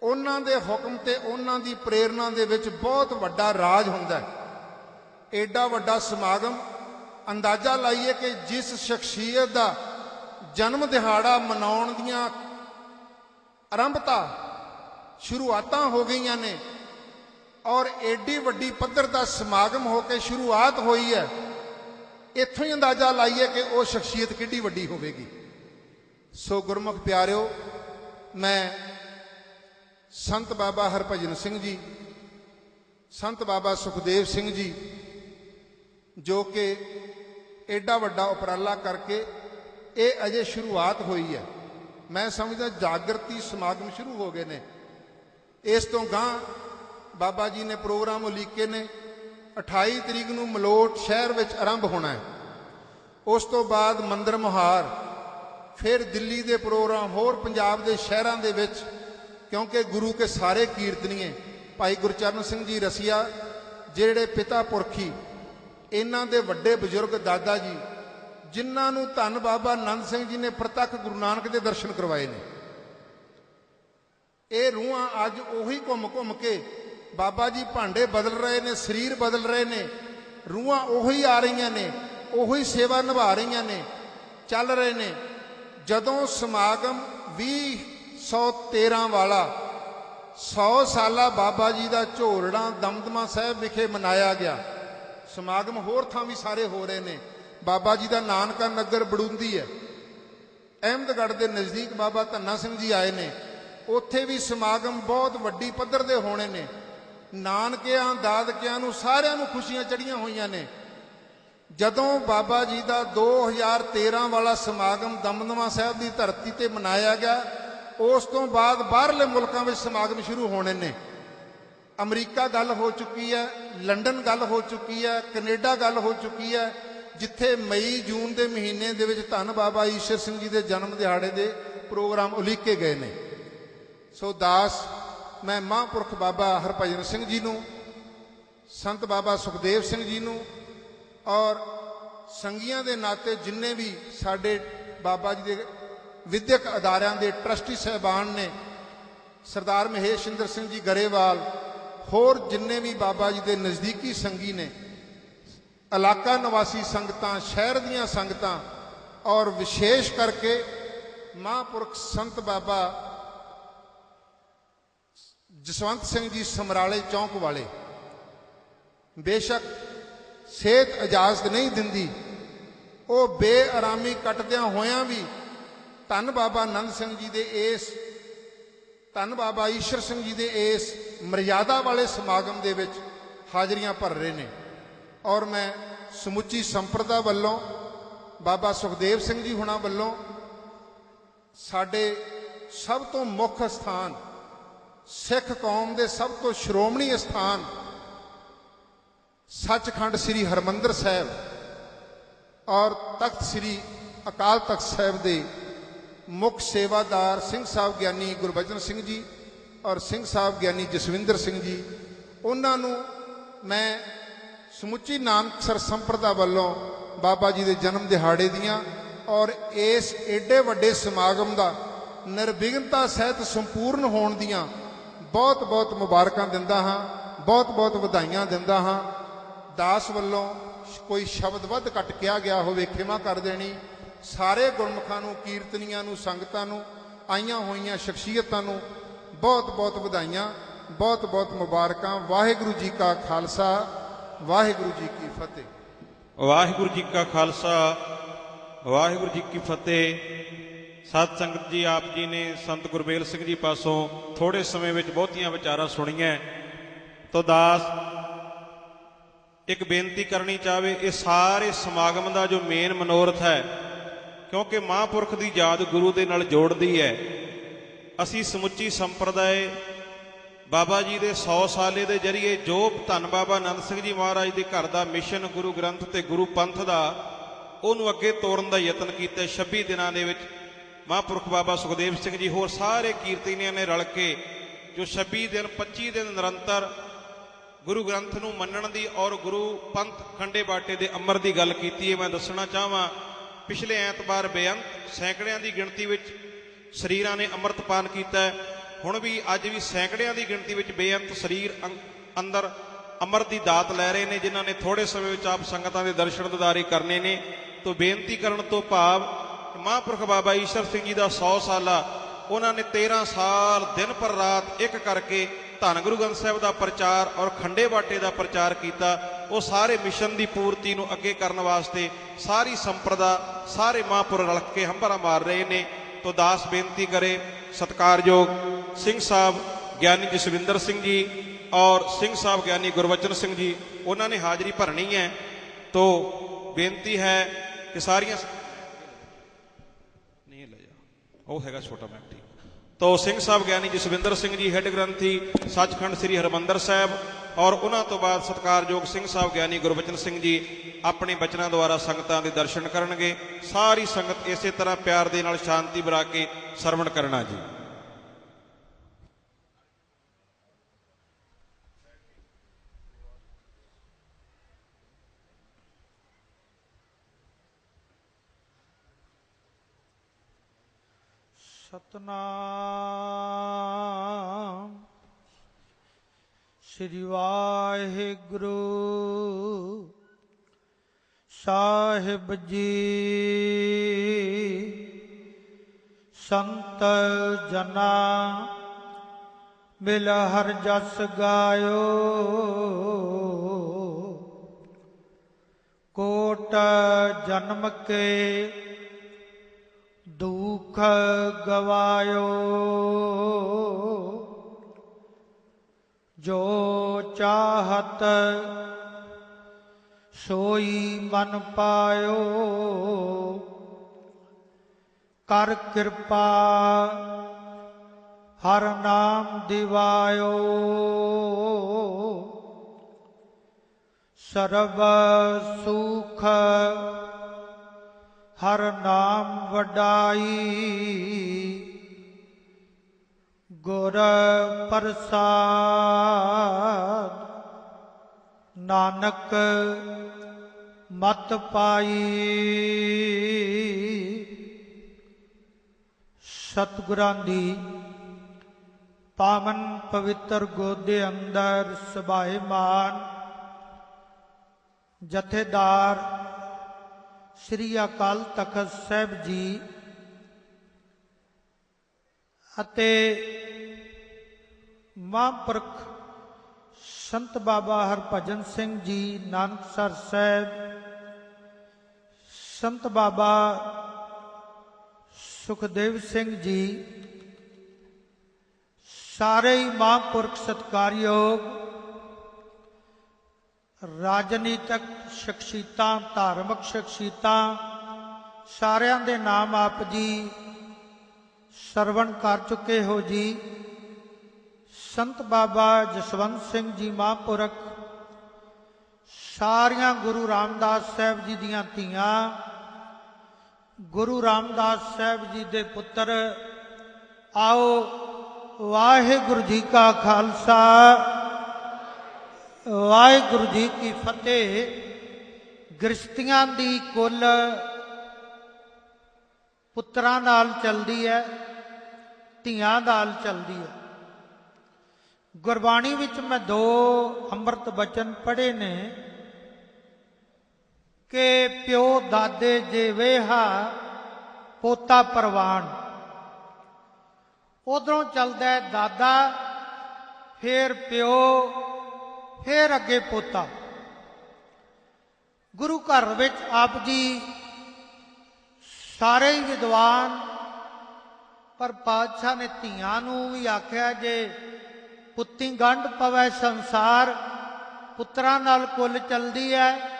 ਉਹਨਾਂ ਦੇ ਹੁਕਮ ਤੇ ਉਹਨਾਂ ਦੀ ਪ੍ਰੇਰਣਾ ਦੇ ਵਿੱਚ ਬਹੁਤ ਵੱਡਾ ਰਾਜ ਹੁੰਦਾ ਹੈ। ਐਡਾ ਵੱਡਾ ਸਮਾਗਮ, ਅੰਦਾਜ਼ਾ ਲਾਈਏ ਕਿ ਜਿਸ ਸ਼ਖਸੀਅਤ ਦਾ ਜਨਮ ਦਿਹਾੜਾ ਮਨਾਉਣ ਦੀਆਂ ਆਰੰਭਤਾ ਸ਼ੁਰੂਆਤਾਂ ਹੋ ਗਈਆਂ ਨੇ ਔਰ ਐਡੀ ਵੱਡੀ ਪੱਧਰ ਦਾ ਸਮਾਗਮ ਹੋ ਕੇ ਸ਼ੁਰੂਆਤ ਹੋਈ ਹੈ, ਇੱਥੋਂ ਹੀ ਅੰਦਾਜ਼ਾ ਲਾਈਏ ਕਿ ਉਹ ਸ਼ਖਸੀਅਤ ਕਿੱਡੀ ਵੱਡੀ ਹੋਵੇਗੀ। ਸੋ ਗੁਰਮੁਖ ਪਿਆਰਿਓ, ਮੈਂ ਸੰਤ ਬਾਬਾ ਹਰਭਜਨ ਸਿੰਘ ਜੀ, ਸੰਤ ਬਾਬਾ ਸੁਖਦੇਵ ਸਿੰਘ ਜੀ, ਜੋ ਕਿ ਐਡਾ ਵੱਡਾ ਉਪਰਾਲਾ ਕਰਕੇ ਇਹ ਅਜੇ ਸ਼ੁਰੂਆਤ ਹੋਈ ਹੈ, ਮੈਂ ਸਮਝਦਾ ਜਾਗਰਤੀ ਸਮਾਗਮ ਸ਼ੁਰੂ ਹੋ ਗਏ ਨੇ। ਇਸ ਤੋਂ ਗਾਂ ਬਾਬਾ ਜੀ ਨੇ ਪ੍ਰੋਗਰਾਮ ਉਲੀਕੇ ਨੇ। 28 ਤਰੀਕ ਨੂੰ ਮਲੋਟ ਸ਼ਹਿਰ ਵਿੱਚ ਆਰੰਭ ਹੋਣਾ ਹੈ। ਉਸ ਤੋਂ ਬਾਅਦ ਮੰਦਰ ਮੁਹਾਰ, ਫਿਰ ਦਿੱਲੀ ਦੇ ਪ੍ਰੋਗਰਾਮ, ਹੋਰ ਪੰਜਾਬ ਦੇ ਸ਼ਹਿਰਾਂ ਦੇ ਵਿੱਚ, ਕਿਉਂਕਿ ਗੁਰੂ ਕੇ ਸਾਰੇ ਕੀਰਤਨੀਏ ਭਾਈ ਗੁਰਚਰਨ ਸਿੰਘ ਜੀ ਰਸੀਆ, ਜਿਹੜੇ ਪਿਤਾ ਪੁਰਖੀ, ਇਹਨਾਂ ਦੇ ਵੱਡੇ ਬਜ਼ੁਰਗ ਦਾਦਾ ਜੀ, ਜਿਨ੍ਹਾਂ ਨੂੰ ਧੰਨ ਬਾਬਾ ਆਨੰਦ ਸਿੰਘ ਜੀ ਨੇ ਪ੍ਰਤੱਖ ਗੁਰੂ ਨਾਨਕ ਦੇ ਦਰਸ਼ਨ ਕਰਵਾਏ ਨੇ, ਇਹ ਰੂਹਾਂ ਅੱਜ ਉਹੀ ਘੁੰਮ ਘੁੰਮ ਕੇ ਬਾਬਾ ਜੀ ਭਾਂਡੇ ਬਦਲ ਰਹੇ ਨੇ, ਸਰੀਰ ਬਦਲ ਰਹੇ ਨੇ, ਰੂਹਾਂ ਉਹੀ ਆ ਰਹੀਆਂ ਨੇ, ਉਹੀ ਸੇਵਾ ਨਿਭਾ ਰਹੀਆਂ ਨੇ, ਚੱਲ ਰਹੇ ਨੇ। ਜਦੋਂ ਸਮਾਗਮ 2013 ਵਾਲਾ 100 ਸਾਲਾ ਬਾਬਾ ਜੀ ਦਾ ਝੋਰੜਾ ਦਮਦਮਾ ਸਾਹਿਬ ਵਿਖੇ ਮਨਾਇਆ ਗਿਆ, ਸਮਾਗਮ ਹੋਰ ਥਾਂ ਵੀ ਸਾਰੇ ਹੋ ਰਹੇ ਨੇ। ਬਾਬਾ ਜੀ ਦਾ ਨਾਨਕਾ ਨਗਰ ਬੜੂੰਦੀ ਹੈ, ਅਹਿਮਦਗੜ੍ਹ ਦੇ ਨਜ਼ਦੀਕ ਬਾਬਾ ਧੰਨਾ ਸਿੰਘ ਜੀ ਆਏ ਨੇ, ਉੱਥੇ ਵੀ ਸਮਾਗਮ ਬਹੁਤ ਵੱਡੀ ਪੱਧਰ ਦੇ ਹੋਣੇ ਨੇ। ਨਾਨਕਿਆਂ ਦਾਦਕਿਆਂ ਨੂੰ ਸਾਰਿਆਂ ਨੂੰ ਖੁਸ਼ੀਆਂ ਚੜੀਆਂ ਹੋਈਆਂ ਨੇ। ਜਦੋਂ ਬਾਬਾ ਜੀ ਦਾ 2013 ਵਾਲਾ ਸਮਾਗਮ ਦਮਦਮਾ ਸਾਹਿਬ ਦੀ ਧਰਤੀ ਤੇ ਮਨਾਇਆ ਗਿਆ, ਉਸ ਤੋਂ ਬਾਅਦ ਬਾਹਰਲੇ ਮੁਲਕਾਂ ਵਿੱਚ ਸਮਾਗਮ ਸ਼ੁਰੂ ਹੋਣੇ ਨੇ। ਅਮਰੀਕਾ ਗੱਲ ਹੋ ਚੁੱਕੀ ਹੈ, ਲੰਡਨ ਗੱਲ ਹੋ ਚੁੱਕੀ ਹੈ, ਕੈਨੇਡਾ ਗੱਲ ਹੋ ਚੁੱਕੀ ਹੈ, ਜਿੱਥੇ ਮਈ ਜੂਨ ਦੇ ਮਹੀਨੇ ਦੇ ਵਿੱਚ ਧੰਨ ਬਾਬਾ ਈਸ਼ਰ ਸਿੰਘ ਜੀ ਦੇ ਜਨਮ ਦਿਹਾੜੇ ਦੇ ਪ੍ਰੋਗਰਾਮ ਉਲੀਕੇ ਗਏ ਨੇ। ਸੋ ਦਾਸ ਮੈਂ ਮਹਾਂਪੁਰਖ ਬਾਬਾ ਹਰਭਜਨ ਸਿੰਘ ਜੀ ਨੂੰ, ਸੰਤ ਬਾਬਾ ਸੁਖਦੇਵ ਸਿੰਘ ਜੀ ਨੂੰ ਔਰ ਸੰਗੀਆਂ ਦੇ ਨਾਤੇ ਜਿੰਨੇ ਵੀ ਸਾਡੇ ਬਾਬਾ ਜੀ ਦੇ ਵਿਦਿਅਕ ਅਦਾਰਿਆਂ ਦੇ ਟਰਸਟੀ ਸਾਹਿਬਾਨ ਨੇ, ਸਰਦਾਰ ਮਹੇਸ਼ਿੰਦਰ ਸਿੰਘ ਜੀ ਗਰੇਵਾਲ, ਹੋਰ ਜਿੰਨੇ ਵੀ ਬਾਬਾ ਜੀ ਦੇ ਨਜ਼ਦੀਕੀ ਸੰਗੀ ਨੇ, ਇਲਾਕਾ ਨਿਵਾਸੀ ਸੰਗਤਾਂ, ਸ਼ਹਿਰ ਦੀਆਂ ਸੰਗਤਾਂ ਔਰ ਵਿਸ਼ੇਸ਼ ਕਰਕੇ ਮਹਾਂਪੁਰਖ ਸੰਤ ਬਾਬਾ ਜਸਵੰਤ ਸਿੰਘ ਜੀ ਸਮਰਾਲੇ ਚੌਂਕ ਵਾਲੇ, ਬੇਸ਼ੱਕ ਸਿਹਤ ਇਜਾਜ਼ਤ ਨਹੀਂ ਦਿੰਦੀ, ਉਹ ਬੇਆਰਾਮੀ ਕੱਟਦਿਆਂ ਹੋਇਆਂ ਵੀ ਧੰਨ ਬਾਬਾ ਆਨੰਦ ਸਿੰਘ ਜੀ ਦੇ ਇਸ, ਧੰਨ ਬਾਬਾ ਈਸ਼ਰ ਸਿੰਘ ਜੀ ਦੇ ਇਸ ਮਰਿਆਦਾ ਵਾਲੇ ਸਮਾਗਮ ਦੇ ਵਿੱਚ ਹਾਜ਼ਰੀਆਂ ਭਰ ਰਹੇ ਨੇ। ਔਰ ਮੈਂ ਸਮੁੱਚੀ ਸੰਪਰਦਾ ਵੱਲੋਂ, ਬਾਬਾ ਸੁਖਦੇਵ ਸਿੰਘ ਜੀ ਹੁਣਾਂ ਵੱਲੋਂ, ਸਾਡੇ ਸਭ ਤੋਂ ਮੁੱਖ ਸਥਾਨ, ਸਿੱਖ ਕੌਮ ਦੇ ਸਭ ਤੋਂ ਸ਼੍ਰੋਮਣੀ ਸਥਾਨ ਸੱਚਖੰਡ ਸ੍ਰੀ ਹਰਿਮੰਦਰ ਸਾਹਿਬ ਔਰ ਤਖਤ ਸ੍ਰੀ ਅਕਾਲ ਤਖਤ ਸਾਹਿਬ ਦੇ ਮੁੱਖ ਸੇਵਾਦਾਰ ਸਿੰਘ ਸਾਹਿਬ ਗਿਆਨੀ ਗੁਰਬਚਨ ਸਿੰਘ ਜੀ ਔਰ ਸਿੰਘ ਸਾਹਿਬ ਗਿਆਨੀ ਜਸਵਿੰਦਰ ਸਿੰਘ ਜੀ, ਉਹਨਾਂ ਨੂੰ ਮੈਂ ਸਮੁੱਚੀ ਨਾਨਕਸਰ ਸੰਪਰਦਾ ਵੱਲੋਂ ਬਾਬਾ ਜੀ ਦੇ ਜਨਮ ਦਿਹਾੜੇ ਦੀਆਂ ਔਰ ਇਸ ਏਡੇ ਵੱਡੇ ਸਮਾਗਮ ਦਾ ਨਿਰਵਿਘਨਤਾ ਸਹਿਤ ਸੰਪੂਰਨ ਹੋਣ ਦੀਆਂ ਬਹੁਤ ਬਹੁਤ ਮੁਬਾਰਕਾਂ ਦਿੰਦਾ ਹਾਂ, ਬਹੁਤ ਬਹੁਤ ਵਧਾਈਆਂ ਦਿੰਦਾ ਹਾਂ। ਦਾਸ ਵੱਲੋਂ ਕੋਈ ਸ਼ਬਦ ਵੱਧ ਘੱਟ ਕਿਹਾ ਗਿਆ ਹੋਵੇ ਖਿਮਾ ਕਰ ਦੇਣੀ। ਸਾਰੇ ਗੁਰਮੁਖਾਂ ਨੂੰ, ਕੀਰਤਨੀਆਂ ਨੂੰ, ਸੰਗਤਾਂ ਨੂੰ, ਆਈਆਂ ਹੋਈਆਂ ਸ਼ਖਸੀਅਤਾਂ ਨੂੰ ਬਹੁਤ ਬਹੁਤ ਵਧਾਈਆਂ, ਬਹੁਤ ਬਹੁਤ ਮੁਬਾਰਕਾਂ। ਵਾਹਿਗੁਰੂ ਜੀ ਕਾ ਖਾਲਸਾ, ਵਾਹਿਗੁਰੂ ਜੀ ਕੀ ਫਤਿਹ। ਵਾਹਿਗੁਰੂ ਜੀ ਕਾ ਖਾਲਸਾ, ਵਾਹਿਗੁਰੂ ਜੀ ਕੀ ਫਤਿਹ। ਸਤ ਸੰਗਤ ਜੀ, ਆਪ ਜੀ ਨੇ ਸੰਤ ਗੁਰਬੇਲ ਸਿੰਘ ਜੀ ਪਾਸੋਂ ਥੋੜੇ ਸਮੇਂ ਵਿੱਚ ਬਹੁਤੀਆਂ ਵਿਚਾਰਾਂ ਸੁਣੀਆਂ। ਤੋ ਦਾਸ ਇੱਕ ਬੇਨਤੀ ਕਰਨੀ ਚਾਹਵੇ, ਇਹ ਸਾਰੇ ਸਮਾਗਮ ਦਾ ਜੋ ਮੇਨ ਮਨੋਰਥ ਹੈ, ਕਿਉਂਕਿ ਮਹਾਂਪੁਰਖ ਦੀ ਯਾਦ ਗੁਰੂ ਦੇ ਨਾਲ ਜੋੜਦੀ ਹੈ। ਅਸੀਂ ਸਮੁੱਚੀ ਸੰਪਰਦਾਇ ਬਾਬਾ ਜੀ ਦੇ 100 ਸਾਲੇ ਦੇ ਜਰੀਏ ਜੋ ਧੰਨ ਬਾਬਾ ਆਨੰਦ ਸਿੰਘ ਜੀ ਮਹਾਰਾਜ ਦੇ ਘਰ ਦਾ ਮਿਸ਼ਨ, ਗੁਰੂ ਗ੍ਰੰਥ ਤੇ ਗੁਰੂ ਪੰਥ ਦਾ, ਉਹਨੂੰ ਅੱਗੇ ਤੋਰਨ ਦਾ ਯਤਨ ਕੀਤਾ। 26 ਦਿਨਾਂ ਦੇ ਵਿੱਚ ਮਹਾਂਪੁਰਖ ਬਾਬਾ ਸੁਖਦੇਵ ਸਿੰਘ ਜੀ ਹੋਰ ਸਾਰੇ ਕੀਰਤਨੀਆਂ ਨੇ ਰਲ ਕੇ ਜੋ 26 ਦਿਨ 25 ਦਿਨ ਨਿਰੰਤਰ ਗੁਰੂ ਗ੍ਰੰਥ ਨੂੰ ਮੰਨਣ ਦੀ ਔਰ ਗੁਰੂ ਪੰਥ ਖੰਡੇ ਬਾਟੇ ਦੇ ਅਮਰ ਦੀ ਗੱਲ ਕੀਤੀ ਹੈ। ਮੈਂ ਦੱਸਣਾ ਚਾਹਾਂ, ਪਿਛਲੇ ਐਤਵਾਰ ਬੇਅੰਤ ਸੈਂਕੜਿਆਂ ਦੀ ਗਿਣਤੀ ਵਿੱਚ ਸਰੀਰਾਂ ਨੇ ਅੰਮ੍ਰਿਤਪਾਨ ਕੀਤਾ। ਹੁਣ ਵੀ ਅੱਜ ਵੀ ਸੈਂਕੜਿਆਂ ਦੀ ਗਿਣਤੀ ਵਿੱਚ ਬੇਅੰਤ ਸਰੀਰ ਅੰਦਰ ਅੰਮ੍ਰਿਤ ਦੀ ਦਾਤ ਲੈ ਰਹੇ ਨੇ, ਜਿਨ੍ਹਾਂ ਨੇ ਥੋੜੇ ਸਮੇਂ ਵਿੱਚ ਆਪ ਸੰਗਤਾਂ ਦੇ ਦਰਸ਼ਨ ਦਿਦਾਰੇ ਕਰਨੇ ਨੇ। ਤੋਂ ਬੇਨਤੀ ਕਰਨ ਤੋਂ ਭਾਵ ਮਹਾਂਪੁਰਖ ਬਾਬਾ ਈਸ਼ਰ ਸਿੰਘ ਜੀ ਦਾ 100 ਸਾਲਾ, ਉਹਨਾਂ ਨੇ 13 ਸਾਲ ਦਿਨ ਪਰ ਰਾਤ ਇੱਕ ਕਰਕੇ ਧੰਨ ਗੁਰੂ ਗ੍ਰੰਥ ਸਾਹਿਬ ਦਾ ਪ੍ਰਚਾਰ ਔਰ ਖੰਡੇ ਬਾਟੇ ਦਾ ਪ੍ਰਚਾਰ ਕੀਤਾ। ਉਹ ਸਾਰੇ ਮਿਸ਼ਨ ਦੀ ਪੂਰਤੀ ਨੂੰ ਅੱਗੇ ਕਰਨ ਵਾਸਤੇ ਸਾਰੀ ਸੰਪਰਦਾ, ਸਾਰੇ ਮਹਾਂਪੁਰ ਰਲ ਕੇ ਹੰਭਰਾ ਮਾਰ ਰਹੇ ਨੇ। ਤੋ ਦਾਸ ਬੇਨਤੀ ਕਰੇ, ਸਤਿਕਾਰਯੋਗ ਸਿੰਘ ਸਾਹਿਬ ਗਿਆਨੀ ਜਸਵਿੰਦਰ ਸਿੰਘ ਜੀ ਔਰ ਸਿੰਘ ਸਾਹਿਬ ਗਿਆਨੀ ਗੁਰਬਚਨ ਸਿੰਘ ਜੀ, ਉਹਨਾਂ ਨੇ ਹਾਜ਼ਰੀ ਭਰਨੀ ਹੈ। ਤੋ ਬੇਨਤੀ ਹੈ ਕਿ ਸਾਰੀਆਂ ਨਹੀਂ ਲੈ ਜਾ, ਉਹ ਹੈਗਾ ਛੋਟਾ ਮੈਕ, ਠੀਕ। ਤੋ ਸਿੰਘ ਸਾਹਿਬ ਗਿਆਨੀ ਜਸਵਿੰਦਰ ਸਿੰਘ ਜੀ ਹੈੱਡ ਗ੍ਰੰਥੀ ਸੱਚਖੰਡ ਸ੍ਰੀ ਹਰਿਮੰਦਰ ਸਾਹਿਬ, ਔਰ ਉਹਨਾਂ ਤੋਂ ਬਾਅਦ ਸਤਿਕਾਰਯੋਗ ਸਿੰਘ ਸਾਹਿਬ ਗਿਆਨੀ ਗੁਰਬਚਨ ਸਿੰਘ ਜੀ ਆਪਣੇ ਬਚਨਾਂ ਦੁਆਰਾ ਸੰਗਤਾਂ ਦੇ ਦਰਸ਼ਨ ਕਰਨਗੇ। ਸਾਰੀ ਸੰਗਤ ਇਸੇ ਤਰ੍ਹਾਂ ਪਿਆਰ ਦੇ ਨਾਲ ਸ਼ਾਂਤੀ ਬਣਾ ਕੇ ਸਰਵਣ ਕਰਨਾ ਜੀ। ਸਤਨਾਮ ਸ੍ਰੀ ਵਾਹਿਗੁਰੂ ਸਾਹਿਬ ਜੀ। ਸੰਤ ਜਨਾ ਮਿਲ ਹਰ ਜਸ ਗਾਇਓ, ਕੋਟ ਜਨਮ ਕੇ ਦੁਖ ਗਵਾਇਓ। ਜੋ ਚਾਹਤ ਸੋਈ ਮਨ ਪਾਇਓ, ਕਰ ਕਿਰਪਾ ਹਰ ਨਾਮ ਦਿਵਾਇਓ। ਸਰਬ ਸੁਖ ਹਰ ਨਾਮ ਵਡਾਈ, ਗੁਰ ਪ੍ਰਸਾਦ ਨਾਨਕ ਮਤ ਪਾਈ। ਸਤਿਗੁਰਾਂ ਦੀ ਪਾਵਨ ਪਵਿੱਤਰ ਗੋਦ ਦੇ ਅੰਦਰ ਸਭਾਏਮਾਨ ਜਥੇਦਾਰ ਸ੍ਰੀ ਅਕਾਲ ਤਖਤ ਸਾਹਿਬ ਜੀ ਅਤੇ ਮਹਾਂਪੁਰਖ ਸੰਤ ਬਾਬਾ ਹਰਭਜਨ ਸਿੰਘ ਜੀ ਨਾਨਕਸਰ ਸਾਹਿਬ, ਸੰਤ ਬਾਬਾ ਸੁਖਦੇਵ ਸਿੰਘ ਜੀ, ਸਾਰੇ ਹੀ ਮਹਾਂਪੁਰਖ ਸਤਿਕਾਰਯੋਗ ਰਾਜਨੀਤਿਕ ਸ਼ਖਸੀਅਤਾਂ, ਧਾਰਮਿਕ ਸ਼ਖਸੀਅਤਾਂ, ਸਾਰਿਆਂ ਦੇ ਨਾਮ ਆਪ ਜੀ ਸਰਵਣ ਕਰ ਚੁੱਕੇ ਹੋ ਜੀ। ਸੰਤ ਬਾਬਾ ਜਸਵੰਤ ਸਿੰਘ ਜੀ ਮਹਾਂਪੁਰਖ, ਸਾਰੀਆਂ ਗੁਰੂ ਰਾਮਦਾਸ ਸਾਹਿਬ ਜੀ ਦੀਆਂ ਧੀਆਂ, ਗੁਰੂ ਰਾਮਦਾਸ ਸਾਹਿਬ ਜੀ ਦੇ ਪੁੱਤਰ, ਆਓ ਵਾਹਿਗੁਰੂ ਜੀ ਕਾ ਖਾਲਸਾ ਵਾਹਿਗੁਰੂ ਜੀ ਕੀ ਫਤਿਹ। ਗ੍ਰਸਤੀਆਂ ਦੀ ਕੁੱਲ ਪੁੱਤਰਾਂ ਨਾਲ ਚੱਲਦੀ ਹੈ, ਧੀਆਂ ਨਾਲ ਚੱਲਦੀ ਹੈ। ਗੁਰਬਾਣੀ ਵਿੱਚ ਮੈਂ 2 ਅੰਮ੍ਰਿਤ ਬਚਨ ਪੜ੍ਹੇ ਨੇ ਕਿ ਪਿਓ ਦਾਦੇ ਜੇ ਵੇਹਾ ਪੋਤਾ ਪ੍ਰਵਾਨ। ਉਧਰੋਂ ਚੱਲਦਾ ਹੈ ਦਾਦਾ, ਫੇਰ ਪਿਓ, ਫੇਰ ਅੱਗੇ ਪੋਤਾ। ਗੁਰੂ ਘਰ ਵਿੱਚ ਆਪ ਜੀ ਸਾਰੇ ਹੀ ਵਿਦਵਾਨ, ਪਰ ਪਾਤਸ਼ਾਹ ਨੇ ਧੀਆਂ ਨੂੰ ਵੀ ਆਖਿਆ ਜੇ ਪੁੱਤੀ ਗੰਢ ਪਵੈ ਸੰਸਾਰ, ਪੁੱਤਰਾਂ ਨਾਲ ਕੁੱਲ ਚਲਦੀ ਹੈ।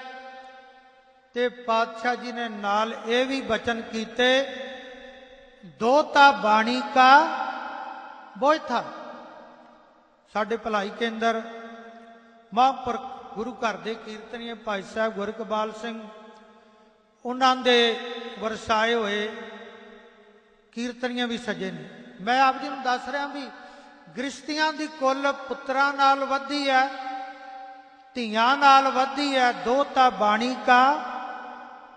ਤੇ ਪਾਤਸ਼ਾਹ ਜੀ ਨੇ ਨਾਲ ਇਹ ਵੀ ਬਚਨ ਕੀਤੇ, ਦੋਤਾ ਬਾਣੀ ਕਾ ਬੋਇਥਾ। ਸਾਡੇ ਭਲਾਈ ਕੇਂਦਰ ਮਹਾਂਪੁਰਖ ਗੁਰੂ ਘਰ ਦੇ ਕੀਰਤਨੀਏ ਭਾਈ ਸਾਹਿਬ ਗੁਰਕਬਾਲ ਸਿੰਘ, ਉਹਨਾਂ ਦੇ ਵਰਸਾਏ ਹੋਏ ਕੀਰਤਨੀਏ ਵੀ ਸਜੇ ਨੇ। ਮੈਂ ਆਪ ਜੀ ਨੂੰ ਦੱਸ ਰਿਹਾ ਵੀ ਗ੍ਰਸਤੀਆਂ ਦੀ ਕੁੱਲ ਪੁੱਤਰਾਂ ਨਾਲ ਵੱਧਦੀ ਹੈ, ਧੀਆਂ ਨਾਲ ਵੱਧਦੀ ਹੈ। ਦੋਤਾ ਬਾਣੀ ਕਾ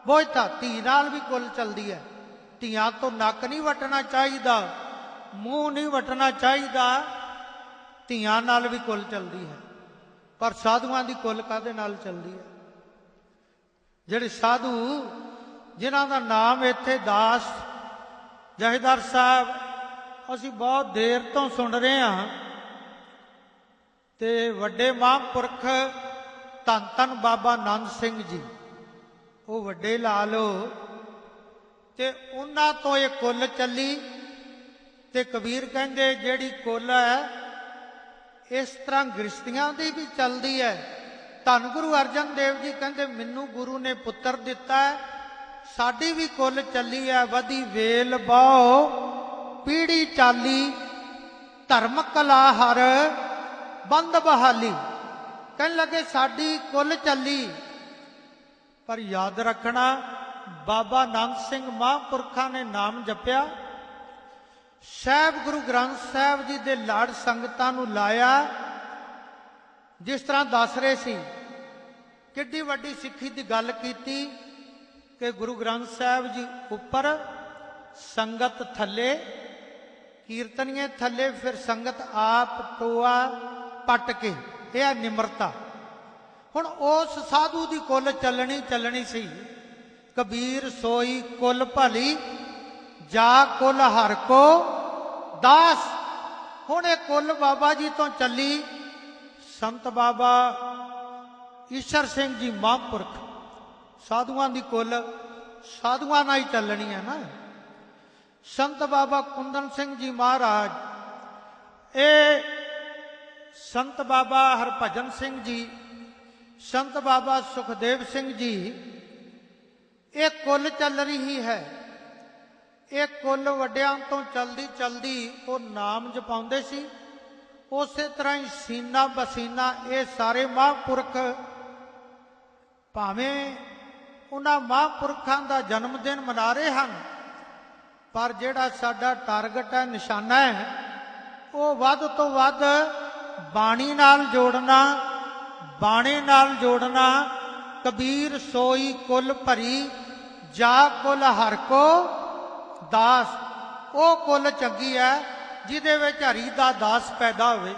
ਬੋਇਥਾ, ਧੀ ਨਾਲ ਵੀ ਕੁੱਲ ਚਲਦੀ ਹੈ। ਧੀਆਂ ਤੋਂ ਨੱਕ ਨਹੀਂ ਵਟਣਾ ਚਾਹੀਦਾ, ਮੂੰਹ ਨਹੀਂ ਵਟਣਾ ਚਾਹੀਦਾ, ਧੀਆਂ ਨਾਲ ਵੀ ਕੁੱਲ ਚਲਦੀ ਹੈ। ਪਰ ਸਾਧੂਆਂ ਦੀ ਕੁੱਲ ਕਾਹਦੇ ਨਾਲ ਚਲਦੀ ਹੈ? ਜਿਹੜੇ ਸਾਧੂ ਜਿਨ੍ਹਾਂ ਦਾ ਨਾਮ ਇੱਥੇ ਦਾਸ ਜਹੇਦਾਰ ਸਾਹਿਬ ਅਸੀਂ ਬਹੁਤ ਦੇਰ ਤੋਂ ਸੁਣ ਰਹੇ ਹਾਂ, ਤੇ ਵੱਡੇ ਮਹਾਂਪੁਰਖ ਧੰਨ ਧੰਨ ਬਾਬਾ ਆਨੰਦ ਸਿੰਘ ਜੀ, ਉਹ ਵੱਡੇ ਲਾ ਲਓ, ਤੇ ਉਹਨਾਂ ਤੋਂ ਇਹ ਕੁੱਲ ਚੱਲੀ। ਤੇ ਕਬੀਰ ਕਹਿੰਦੇ ਜਿਹੜੀ ਕੁੱਲ ਹੈ ਇਸ ਤਰ੍ਹਾਂ ਗ੍ਰਸਤੀਆਂ ਦੀ ਵੀ ਚੱਲਦੀ ਹੈ। ਧੰਨ ਗੁਰੂ ਅਰਜਨ ਦੇਵ ਜੀ ਕਹਿੰਦੇ ਮੈਨੂੰ ਗੁਰੂ ਨੇ ਪੁੱਤਰ ਦਿੱਤਾ ਹੈ, ਸਾਡੀ ਵੀ ਕੁੱਲ ਚੱਲੀ ਹੈ। ਵਧੀ ਵੇਲ ਬਹੁ ਪੀੜੀ ਚਾਲੀ, ਧਰਮ ਕਲਾ ਹਰ ਬੰਦ ਬਹਾਲੀ। ਕਹਿਣ ਲੱਗੇ ਸਾਡੀ ਕੁੱਲ ਚੱਲੀ, ਪਰ ਯਾਦ ਰੱਖਣਾ ਬਾਬਾ ਆਨੰਦ ਸਿੰਘ ਮਹਾਂਪੁਰਖਾਂ ਨੇ ਨਾਮ ਜਪਿਆ, ਸਾਹਿਬ ਗੁਰੂ ਗ੍ਰੰਥ ਸਾਹਿਬ ਜੀ ਦੇ ਲੜ ਸੰਗਤਾਂ ਨੂੰ ਲਾਇਆ। ਜਿਸ ਤਰ੍ਹਾਂ ਦੱਸ ਰਹੇ ਸੀ, ਕਿੱਡੀ ਵੱਡੀ ਸਿੱਖੀ ਦੀ ਗੱਲ ਕੀਤੀ ਕਿ ਗੁਰੂ ਗ੍ਰੰਥ ਸਾਹਿਬ ਜੀ ਉੱਪਰ, ਸੰਗਤ ਥੱਲੇ, ਕੀਰਤਨੀਏ ਥੱਲੇ, ਫਿਰ ਸੰਗਤ ਆਪ ਟੋਆ ਪੱਟ ਕੇ। ਇਹ ਹੈ ਨਿਮਰਤਾ। ਹੁਣ ਉਸ ਸਾਧੂ ਦੀ ਕੁੱਲ ਚੱਲਣੀ ਸੀ। ਕਬੀਰ ਸੋਈ ਕੁੱਲ ਭਲੀ, ਜਾ ਕੁੱਲ ਹਰ ਕੋ ਦਾਸ। ਹੁਣ ਇਹ ਕੁੱਲ ਬਾਬਾ ਜੀ ਤੋਂ ਚੱਲੀ। ਸੰਤ ਬਾਬਾ ਈਸ਼ਰ ਸਿੰਘ ਜੀ ਮਹਾਂਪੁਰਖ, ਸਾਧੂਆਂ ਦੀ ਕੁੱਲ ਸਾਧੂਆਂ ਨਾਲ ਹੀ ਚੱਲਣੀ ਹੈ ਨਾ। ਸੰਤ ਬਾਬਾ ਕੁੰਦਨ ਸਿੰਘ ਜੀ ਮਹਾਰਾਜ, ਇਹ ਸੰਤ ਬਾਬਾ ਹਰਭਜਨ ਸਿੰਘ ਜੀ, ਸੰਤ ਬਾਬਾ ਸੁਖਦੇਵ ਸਿੰਘ ਜੀ, ਇਹ ਕੁੱਲ ਚੱਲ ਰਹੀ ਹੈ। ਇਹ ਕੁੱਲ ਵੱਡਿਆਂ ਤੋਂ ਚਲਦੀ ਉਹ ਨਾਮ ਜਪਾਉਂਦੇ ਸੀ। ਉਸੇ ਤਰ੍ਹਾਂ ਹੀ ਸੀਨਾ ਬਸੀਨਾ ਇਹ ਸਾਰੇ ਮਹਾਂਪੁਰਖ, ਭਾਵੇਂ ਉਹਨਾਂ ਮਹਾਂਪੁਰਖਾਂ ਦਾ ਜਨਮ ਦਿਨ ਮਨਾ ਰਹੇ ਹਨ, ਪਰ ਜਿਹੜਾ ਸਾਡਾ ਟਾਰਗੇਟ ਹੈ, ਨਿਸ਼ਾਨਾ ਹੈ, ਉਹ ਵੱਧ ਤੋਂ ਵੱਧ ਬਾਣੀ ਨਾਲ ਜੋੜਨਾ, ਬਾਣੇ ਨਾਲ ਜੋੜਨਾ। ਕਬੀਰ ਸੋਈ ਕੁੱਲ ਭਰੀ, ਜਾ ਕੁੱਲ ਹਰ ਕੋ ਦਾਸ। ਉਹ ਕੁੱਲ ਚੰਗੀ ਹੈ ਜਿਹਦੇ ਵਿੱਚ ਹਰੀ ਦਾ ਦਾਸ ਪੈਦਾ ਹੋਵੇ।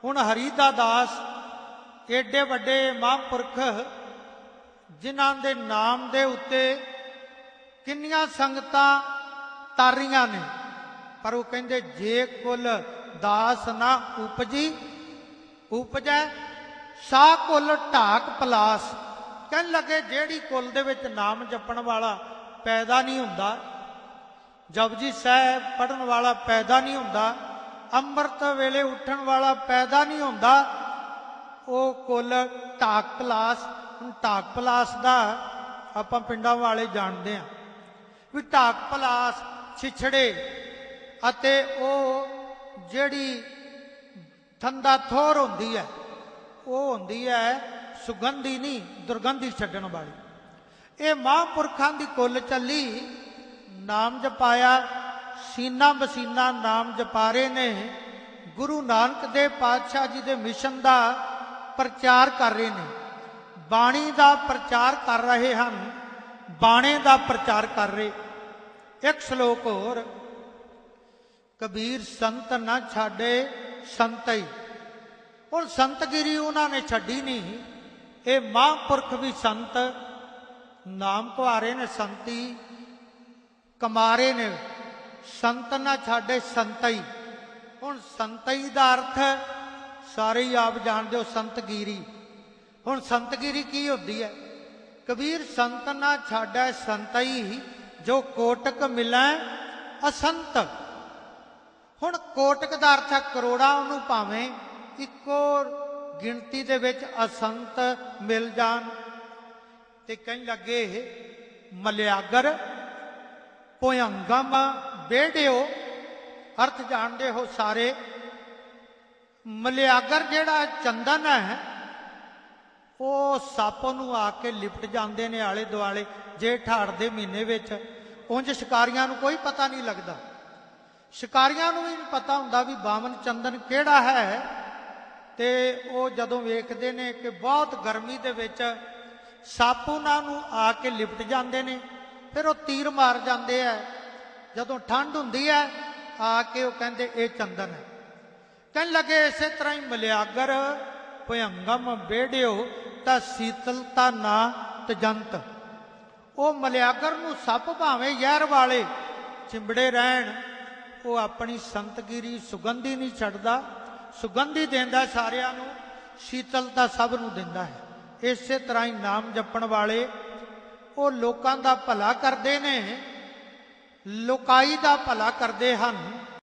ਹੁਣ ਹਰੀ ਦਾ ਦਾਸ ਏਡੇ ਵੱਡੇ ਮਹਾਂਪੁਰਖ, ਜਿਨ੍ਹਾਂ ਦੇ ਨਾਮ ਦੇ ਉੱਤੇ ਕਿੰਨੀਆਂ ਸੰਗਤਾਂ ਤਰ ਰਹੀਆਂ ਨੇ, ਪਰ ਉਹ ਕਹਿੰਦੇ ਜੇ ਕੁੱਲ ਦਾਸ ਨਾ ਉਪਜੈ ਸਾ ਕੁੱਲ ਢਾਕ ਪਲਾਸ। ਕਹਿਣ ਲੱਗੇ ਜਿਹੜੀ ਕੁੱਲ ਦੇ ਵਿੱਚ ਨਾਮ ਜਪਣ ਵਾਲਾ ਪੈਦਾ ਨਹੀਂ ਹੁੰਦਾ, ਜਪਜੀ ਸਾਹਿਬ ਪੜਨ ਵਾਲਾ ਪੈਦਾ ਨਹੀਂ ਹੁੰਦਾ, ਅੰਮ੍ਰਿਤ ਵੇਲੇ ਉੱਠਣ ਵਾਲਾ ਪੈਦਾ ਨਹੀਂ ਹੁੰਦਾ, ਉਹ ਕੁੱਲ ਢਾਕ ਪਲਾਸ। ਢਾਕ ਪਲਾਸ ਦਾ ਆਪਾਂ ਪਿੰਡਾਂ ਵਾਲੇ ਜਾਣਦੇ ਹਾਂ ਵੀ ਢਾਕ ਪਲਾਸ ਛਿਛੜੇ ਅਤੇ ਉਹ ਜਿਹੜੀ ਠੰਡਾ ਥੋਰ ਹੁੰਦੀ ਹੈ, ਉਹ ਹੁੰਦੀ ਹੈ ਸੁਗੰਧੀ ਨਹੀਂ, ਦੁਰਗੰਧੀ ਛੱਡਣ ਵਾਲੀ। ਇਹ ਮਹਾਂਪੁਰਖਾਂ ਦੀ ਕੁੱਲ ਚੱਲੀ, ਨਾਮ ਜਪਾਇਆ, ਸੀਨਾ ਬਸੀਨਾ ਨਾਮ ਜਪਾ ਰਹੇ ਨੇ। ਗੁਰੂ ਨਾਨਕ ਦੇਵ ਪਾਤਸ਼ਾਹ ਜੀ ਦੇ ਮਿਸ਼ਨ ਦਾ ਪ੍ਰਚਾਰ ਕਰ ਰਹੇ ਨੇ, ਬਾਣੀ ਦਾ ਪ੍ਰਚਾਰ ਕਰ ਰਹੇ ਹਨ, ਬਾਣੇ ਦਾ ਪ੍ਰਚਾਰ ਕਰ ਰਹੇ। ਇੱਕ ਸ਼ਲੋਕ ਹੋਰ, ਕਬੀਰ ਸੰਤ ਨਾ ਛਾੜੇ ਸੰਤਈ। ਹੁਣ ਸੰਤਗਿਰੀ ਉਹਨਾਂ ਨੇ ਛੱਡੀ ਨਹੀਂ। ਇਹ ਮਹਾਂਪੁਰਖ ਵੀ ਸੰਤ ਨਾਮ ਕੁਹਾਰੇ ਨੇ, ਸੰਤੀ ਕਮਾਰੇ ਨੇ। ਸੰਤ ਨਾ ਛਾੜੇ ਸੰਤਈ। ਹੁਣ ਸੰਤਈ ਦਾ ਅਰਥ ਸਾਰੇ ਹੀ ਆਪ ਜਾਣਦੇ ਹੋ, ਸੰਤਗੀਰੀ। ਹੁਣ ਸੰਤਗੀਰੀ ਕੀ ਹੁੰਦੀ ਹੈ? ਕਬੀਰ ਸੰਤ ਨਾ ਛਾੜੈ ਸੰਤਈ, ਜੋ ਕੋਟਕ ਮਿਲੈ ਅਸੰਤ। ਹੁਣ ਕੋਟਕ ਦਾ ਅਰਥ ਹੈ ਕਰੋੜਾਂ, ਉਹਨੂੰ ਭਾਵੇਂ ਇੱਕੋ ਗਿਣਤੀ ਦੇ ਵਿੱਚ ਅਸੰਤ ਮਿਲ ਜਾਣ। ਤੇ ਕਹਿਣ ਲੱਗੇ ਮਲਿਆਗਰ ਭੁਯੰਗਮ ਬੇੜਿਓ। ਅਰਥ ਜਾਣਦੇ ਹੋ ਸਾਰੇ। ਮਲਿਆਗਰ ਜਿਹੜਾ ਚੰਦਨ ਹੈ ਉਹ ਸੱਪ ਨੂੰ ਆ ਕੇ ਲਿਪਟ ਜਾਂਦੇ ਨੇ ਆਲੇ ਦੁਆਲੇ ਜੇਠ ਹਾੜ ਦੇ ਮਹੀਨੇ ਵਿੱਚ। ਉਂਝ ਸ਼ਿਕਾਰੀਆਂ ਨੂੰ ਕੋਈ ਪਤਾ ਨਹੀਂ ਲੱਗਦਾ। ਸ਼ਿਕਾਰੀਆਂ ਨੂੰ ਵੀ ਨਹੀਂ ਪਤਾ ਹੁੰਦਾ ਵੀ ਬਾਮਨ ਚੰਦਨ ਕਿਹੜਾ ਹੈ। ਤੇ ਉਹ ਜਦੋਂ ਵੇਖਦੇ ਨੇ ਕਿ ਬਹੁਤ ਗਰਮੀ ਦੇ ਵਿੱਚ ਸੱਪ ਉਹਨਾਂ ਨੂੰ ਆ ਕੇ ਲਿਪਟ ਜਾਂਦੇ ਨੇ, ਫਿਰ ਉਹ ਤੀਰ ਮਾਰ ਜਾਂਦੇ ਆ। ਜਦੋਂ ਠੰਡ ਹੁੰਦੀ ਹੈ ਆ ਕੇ ਉਹ ਕਹਿੰਦੇ ਇਹ ਚੰਦਨ ਹੈ। ਕਹਿਣ ਲੱਗੇ ਇਸੇ ਤਰ੍ਹਾਂ ਹੀ ਮਲਿਆਗਰ ਭੁਯੰਗਮ ਬੇੜਿਓ ਤਾਂ ਸੀਤਲਤਾ ਨਾ ਤਜੰਤ। ਉਹ ਮਲਿਆਗਰ ਨੂੰ ਸੱਪ ਭਾਵੇਂ ਜ਼ਹਿਰ ਵਾਲੇ ਚਿੰਬੜੇ ਰਹਿਣ, ਉਹ ਆਪਣੀ ਸੰਤਗਿਰੀ ਸੁਗੰਧੀ ਨਹੀਂ ਛੱਡਦਾ। ਸੁਗੰਧੀ ਦਿੰਦਾ ਸਾਰਿਆਂ ਨੂੰ, ਸ਼ੀਤਲਤਾ ਸਭ ਨੂੰ ਦਿੰਦਾ ਹੈ। ਇਸੇ ਤਰ੍ਹਾਂ ਹੀ ਨਾਮ ਜਪਣ ਵਾਲੇ ਉਹ ਲੋਕਾਂ ਦਾ ਭਲਾ ਕਰਦੇ ਨੇ, ਲੋਕਾਈ ਦਾ ਭਲਾ ਕਰਦੇ ਹਨ।